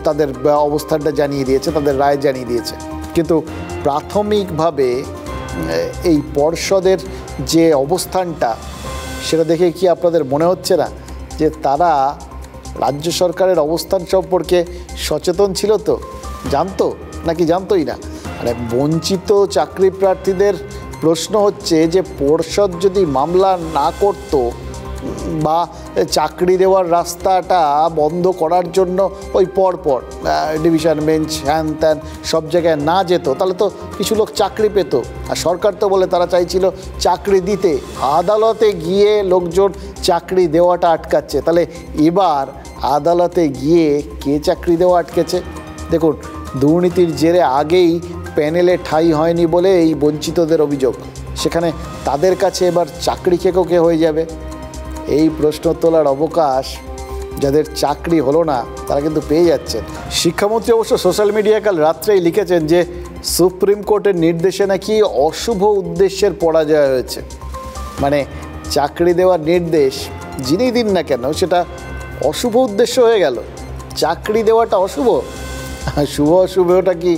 তাদের অবস্থানটা জানিয়ে দিয়েছে, তাদের রায় জানিয়ে দিয়েছে। কিন্তু প্রাথমিকভাবে এই পর্ষদের যে অবস্থানটা, সেটা দেখে কি আপনাদের মনে হচ্ছে না যে তারা রাজ্য সরকারের অবস্থান সম্পর্কে সচেতন ছিল? তো জানতো নাকি জানতোই না? মানে বঞ্চিত চাকরি প্রার্থীদের প্রশ্ন হচ্ছে যে পর্ষদ যদি মামলা না করতো বা চাকরি দেওয়ার রাস্তাটা বন্ধ করার জন্য ওই পরপর ডিভিশন বেঞ্চ হ্যান ত্যান সব জায়গায় না যেত, তাহলে তো কিছু লোক চাকরি পেত। আর সরকার তো বলে তারা চাইছিল চাকরি দিতে, আদালতে গিয়ে লোকজন চাকরি দেওয়াটা আটকাচ্ছে। তাহলে এবার আদালতে গিয়ে কে চাকরি দেওয়া আটকেছে? দেখুন, দুর্নীতির জেরে আগেই প্যানেলে ঠাঁই হয়নি বলে এই বঞ্চিতদের অভিযোগ, সেখানে তাদের কাছে এবার চাকরি খেকো কে হয়ে যাবে? এই প্রশ্ন তোলার অবকাশ যাদের চাকরি হলো না তারা কিন্তু পেয়ে যাচ্ছেন। শিক্ষামন্ত্রী অবশ্য সোশ্যাল মিডিয়ায় কাল রাত্রেই লিখেছেন যে সুপ্রিম কোর্টের নির্দেশে নাকি অশুভ উদ্দেশ্যের পরাজয় হয়েছে। মানে চাকরি দেওয়ার নির্দেশ যিনি দিন না কেন সেটা অশুভ উদ্দেশ্য হয়ে গেল। চাকরি দেওয়াটা অশুভ, শুভ অশুভটা কি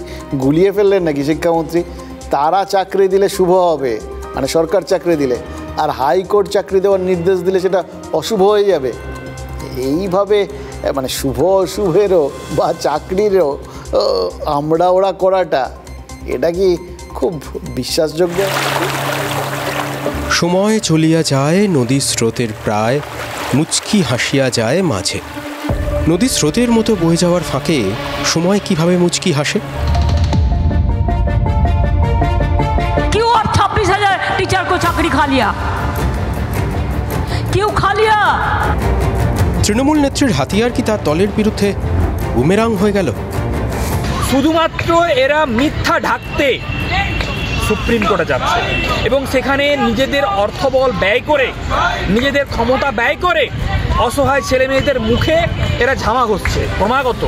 গুলিয়ে ফেললেন নাকি শিক্ষামন্ত্রী? তারা চাকরি দিলে শুভ হবে, মানে সরকার চাকরি দিলে, আর হাইকোর্ট চাকরি দেওয়ার নির্দেশ দিলে সেটা অশুভ হয়ে যাবে। এইভাবে মানে শুভ অশুভেরও বা চাকরিরও আমরা ওরা করাটা, এটা কি খুব বিশ্বাসযোগ্য? সময় চলিয়া যায় নদীর স্রোতের প্রায়, মুচকি হাসিয়া যায় মাঝে। নদীর স্রোতের মতো বয়ে যাওয়ার ফাঁকে সময় কিভাবে মুচকি হাসে? क्यों अब 26,000 टीचर को चाकरी खा लिया? क्यों खा लिया? তৃণমূল নেত্রীর হাতিয়ার কি তার দলের বিরুদ্ধে বুমেরাং হয়ে গেল? শুধুমাত্র এরা মিথ্যা ঢাকতে সুপ্রিম কোর্টে যাচ্ছে এবং সেখানে নিজেদের অর্থবল ব্যয় করে, নিজেদের ক্ষমতা ব্যয় করে অসহায় ছেলে মেয়েদের মুখে এরা ঝামা ঘষছে ক্রমাগত।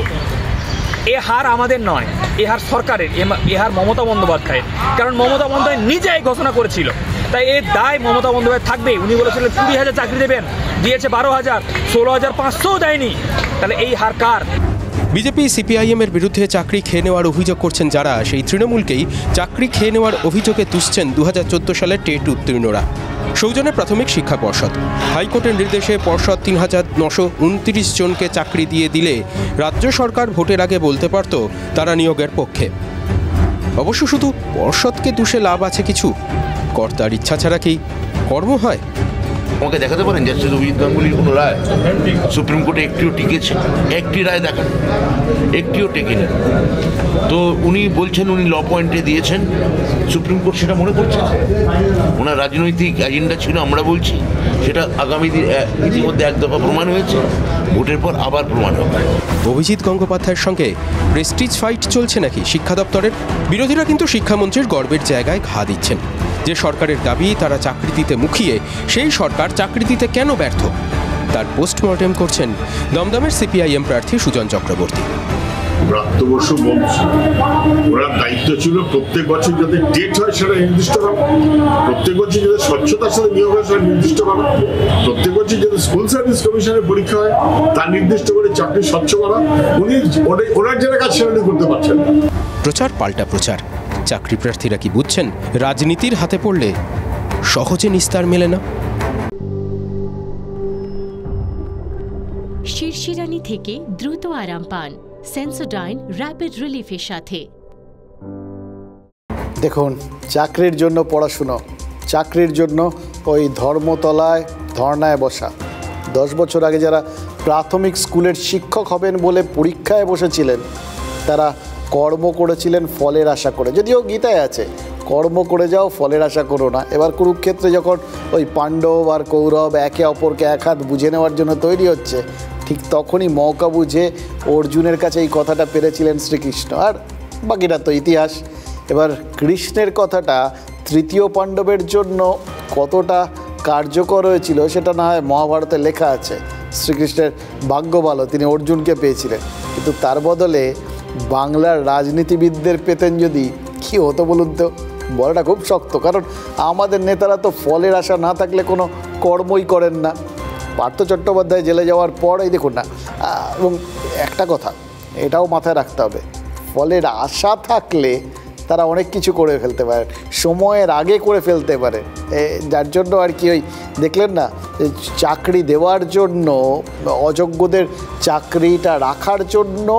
এ হার আমাদের নয়, এ হার সরকারের, এ হার মমতা বন্দ্যোপাধ্যায়ের। কারণ মমতা বন্দ্যোপাধ্যায় নিজেই ঘোষণা করেছিল, তাই এর দায় মমতা বন্দ্যোপাধ্যায় থাকবে। উনি বলেছিলেন 20,000 চাকরি দেবেন, দিয়েছে 12,000, 16,500 দেয়নি। তাহলে এই হার কার? বিজেপি সিপিআইএমের বিরুদ্ধে চাকরি খেয়ে নেওয়ার অভিযোগ করছেন যারা, সেই তৃণমূলকেই চাকরি খেয়ে নেওয়ার অভিযোগে তুলছেন 2014 সালের টেট উত্তীর্ণরা। সৌজন্যে প্রাথমিক শিক্ষা পর্ষদ হাইকোর্টের নির্দেশে পর্ষদ 3,929 জনকে চাকরি দিয়ে দিলে রাজ্য সরকার ভোটের আগে বলতে পারত তারা নিয়োগের পক্ষে। অবশ্য শুধু পর্ষদকে দোষে লাভ আছে কিছু? কর্তার ইচ্ছা ছাড়া কি কর্ম হয়? আমাকে দেখাতে পারেন জাস্টিস অভিজিৎ গাঙ্গুলির কোনো রায় সুপ্রিম কোর্টে একটিও টিকেছে? একটি রায় দেখান, একটিও টেকেনি। তো উনি বলছেন উনি ল পয়েন্টে দিয়েছেন, সুপ্রিম কোর্ট সেটা মনে করছে না। ওনার রাজনৈতিক এজেন্ডা ছিল, আমরা বলছি সেটা আগামী দিন ইতিমধ্যে এক দফা প্রমাণ হয়েছে, ভোটের পর আবার প্রমাণ হবে। অভিজিৎ গঙ্গোপাধ্যায়ের সঙ্গে প্রেস্টিজ ফাইট চলছে নাকি শিক্ষা দপ্তরের? বিরোধীরা কিন্তু শিক্ষামন্ত্রীর গর্বের জায়গায় ঘা দিচ্ছেন। যে সরকারের দাবি তারা চাকরি দিতে মুখিয়ে, সেই সরকার চাকরি দিতে কেন ব্যর্থ, তার পোস্টমর্টেম করছেন দমদমের সিপিআইএম প্রার্থী সুজন চক্রবর্তী। প্রাপ্তবর্ষ মন্ত্রী, ওনার দায়িত্ব ছিল প্রত্যেক বছর যাতে ডেট হয় সেটা নির্দিষ্ট করা, প্রত্যেক বছর যাতে স্বচ্ছতার সাথে নিয়োগ হয় সেটা নির্দিষ্ট করা, প্রত্যেক বছর যাতে স্কুল সার্ভিস কমিশনের পরীক্ষা হয় তার নির্দিষ্ট করে চাকরি স্বচ্ছ করা। উনি ওনার যারা কাজ সেটা করতে পারছেন না। প্রচার পাল্টা প্রচার। চাকরি প্রার্থীরা কি বুঝছেন রাজনীতির হাতে পড়লে সহজে নিস্তার মেলে না? শিরশিরানি থেকে দ্রুত আরাম পান সেন্সোডাইন র্যাপিড রিলিফের সাথে। দেখুন, চাকরির জন্য পড়াশুনো, চাকরির জন্য ওই ধর্মতলায় ধর্নায় বসা। 10 বছর আগে যারা প্রাথমিক স্কুলের শিক্ষক হবেন বলে পরীক্ষায় বসেছিলেন, তারা কর্ম করেছিলেন ফলের আশা করে। যদিও গীতায় আছে কর্ম করে যাও, ফলের আশা করো না। এবার কুরুক্ষেত্রে যখন ওই পাণ্ডব আর কৌরব একে অপরকে এক হাত বুঝে নেওয়ার জন্য তৈরি হচ্ছে, ঠিক তখনই মৌকা বুঝে অর্জুনের কাছে এই কথাটা পেরেছিলেন শ্রীকৃষ্ণ। আর বাকিটা তো ইতিহাস। এবার কৃষ্ণের কথাটা তৃতীয় পাণ্ডবের জন্য কতটা কার্যকর হয়েছিল সেটা না হয় মহাভারতে লেখা আছে। শ্রীকৃষ্ণের ভাগ্য ভালো, তিনি অর্জুনকে পেয়েছিলেন, কিন্তু তার বদলে বাংলার রাজনীতিবিদদের পেতেন যদি, কী হতো বলুন তো? বলাটা খুব শক্ত, কারণ আমাদের নেতারা তো ফলের আশা না থাকলে কোনো কর্মই করেন না। পার্থ চট্টোপাধ্যায় জেলে যাওয়ার পর এই দেখুন না, এবং একটা কথা এটাও মাথায় রাখতে হবে, ফলের আশা থাকলে তারা অনেক কিছু করে ফেলতে পারে, সময়ের আগে করে ফেলতে পারে। যার জন্য আর কি ওই দেখলেন না, চাকরি দেওয়ার জন্য, অযোগ্যদের চাকরিটা রাখার জন্য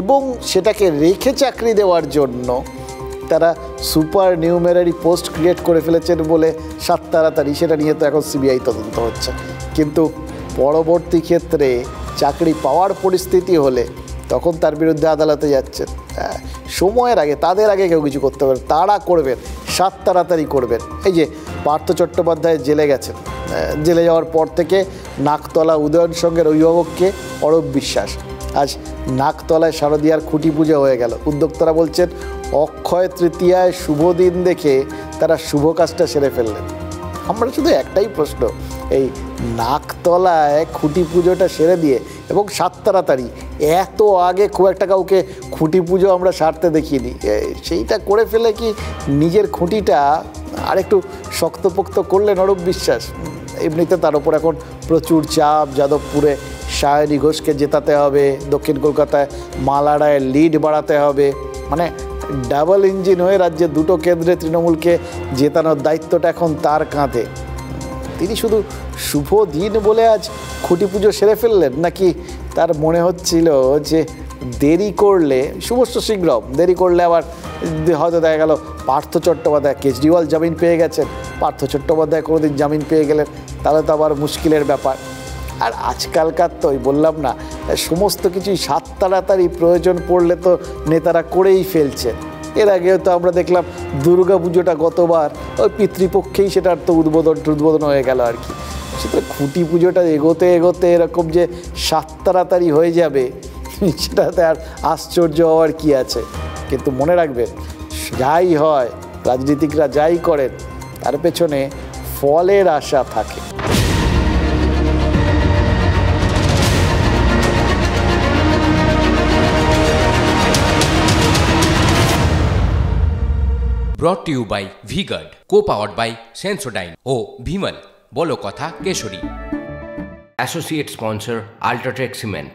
এবং সেটাকে রেখে চাকরি দেওয়ার জন্য তারা সুপার নিউমেরারি পোস্ট ক্রিয়েট করে ফেলেছেন বলে সাত তাড়াতাড়ি সেটা নিয়ে তো এখন সিবিআই তদন্ত হচ্ছে। কিন্তু পরবর্তী ক্ষেত্রে চাকরি পাওয়ার পরিস্থিতি হলে তখন তার বিরুদ্ধে আদালতে যাচ্ছেন। সময়ের আগে, তাদের আগে কেউ কিছু করতে পারবে, তারা করবেন, সাত তাড়াতাড়ি করবেন। এই যে পার্থ চট্টোপাধ্যায় জেলে গেছেন, জেলে যাওয়ার পর থেকে নাকতলা উদয়ন সংঘের অভিভাবককে অরূপ বিশ্বাস, আজ নাকতলায় শারদীয়ার খুঁটি পুজো হয়ে গেল। উদ্যোক্তারা বলছেন অক্ষয় তৃতীয়ায় শুভ দিন দেখে তারা শুভ কাজটা সেরে ফেললেন। আমরা শুধু একটাই প্রশ্ন, এই নাকতলায় খুঁটি পুজোটা সেরে দিয়ে এবং সাত তাড়াতাড়ি, এত আগে খুব একটা কাউকে খুঁটি পুজো আমরা সারতে দেখিনি। সেইটা করে ফেলে কি নিজের খুঁটিটা আরেকটু শক্তপোক্ত করলেন অরূপ বিশ্বাস। এমনিতে তার উপর এখন প্রচুর চাপ, যাদবপুরে সায়নী ঘোষকে জেতাতে হবে, দক্ষিণ কলকাতায় মালা রায়ের লিড বাড়াতে হবে, মানে ডাবল ইঞ্জিন হয়ে রাজ্যে দুটো কেন্দ্রে তৃণমূলকে জেতানোর দায়িত্বটা এখন তার কাঁধে। তিনি শুধু শুভ দিন বলে আজ খুঁটি পুজো সেরে ফেললেন, নাকি তার মনে হচ্ছিল যে দেরি করলে শুভস্য শীঘ্রম, দেরি করলে আবার হয়তো দেখা গেল পার্থ চট্টোপাধ্যায়, কেজরিওয়াল জামিন পেয়ে গেছেন, পার্থ চট্টোপাধ্যায় কোনোদিন জামিন পেয়ে গেলেন, তাহলে তো আবার মুশকিলের ব্যাপার। আর আজকালকার তো ওই বললাম না, সমস্ত কিছুই সাত তাড়াতাড়ি প্রয়োজন পড়লে তো নেতারা করেই ফেলছে। এর আগেও তো আমরা দেখলাম দুর্গা পুজোটা গতবার ওই পিতৃপক্ষেই সেটার তো উদ্বোধন হয়ে গেল আর কি। সুতরাং খুঁটি পুজোটা এগোতে এগোতে এরকম যে সাত তাড়াতাড়ি হয়ে যাবে সেটাতে আর আশ্চর্য হওয়ার কি আছে। কিন্তু মনে রাখবেন, যাই হয়, রাজনীতিকরা যাই করেন, তার পেছনে ফলের আশা থাকে। Brought to you by V-Guard, co-powered by Sensodyne O Bimal, বলো কথা কেশরী। Associate sponsor Ultratech Cement.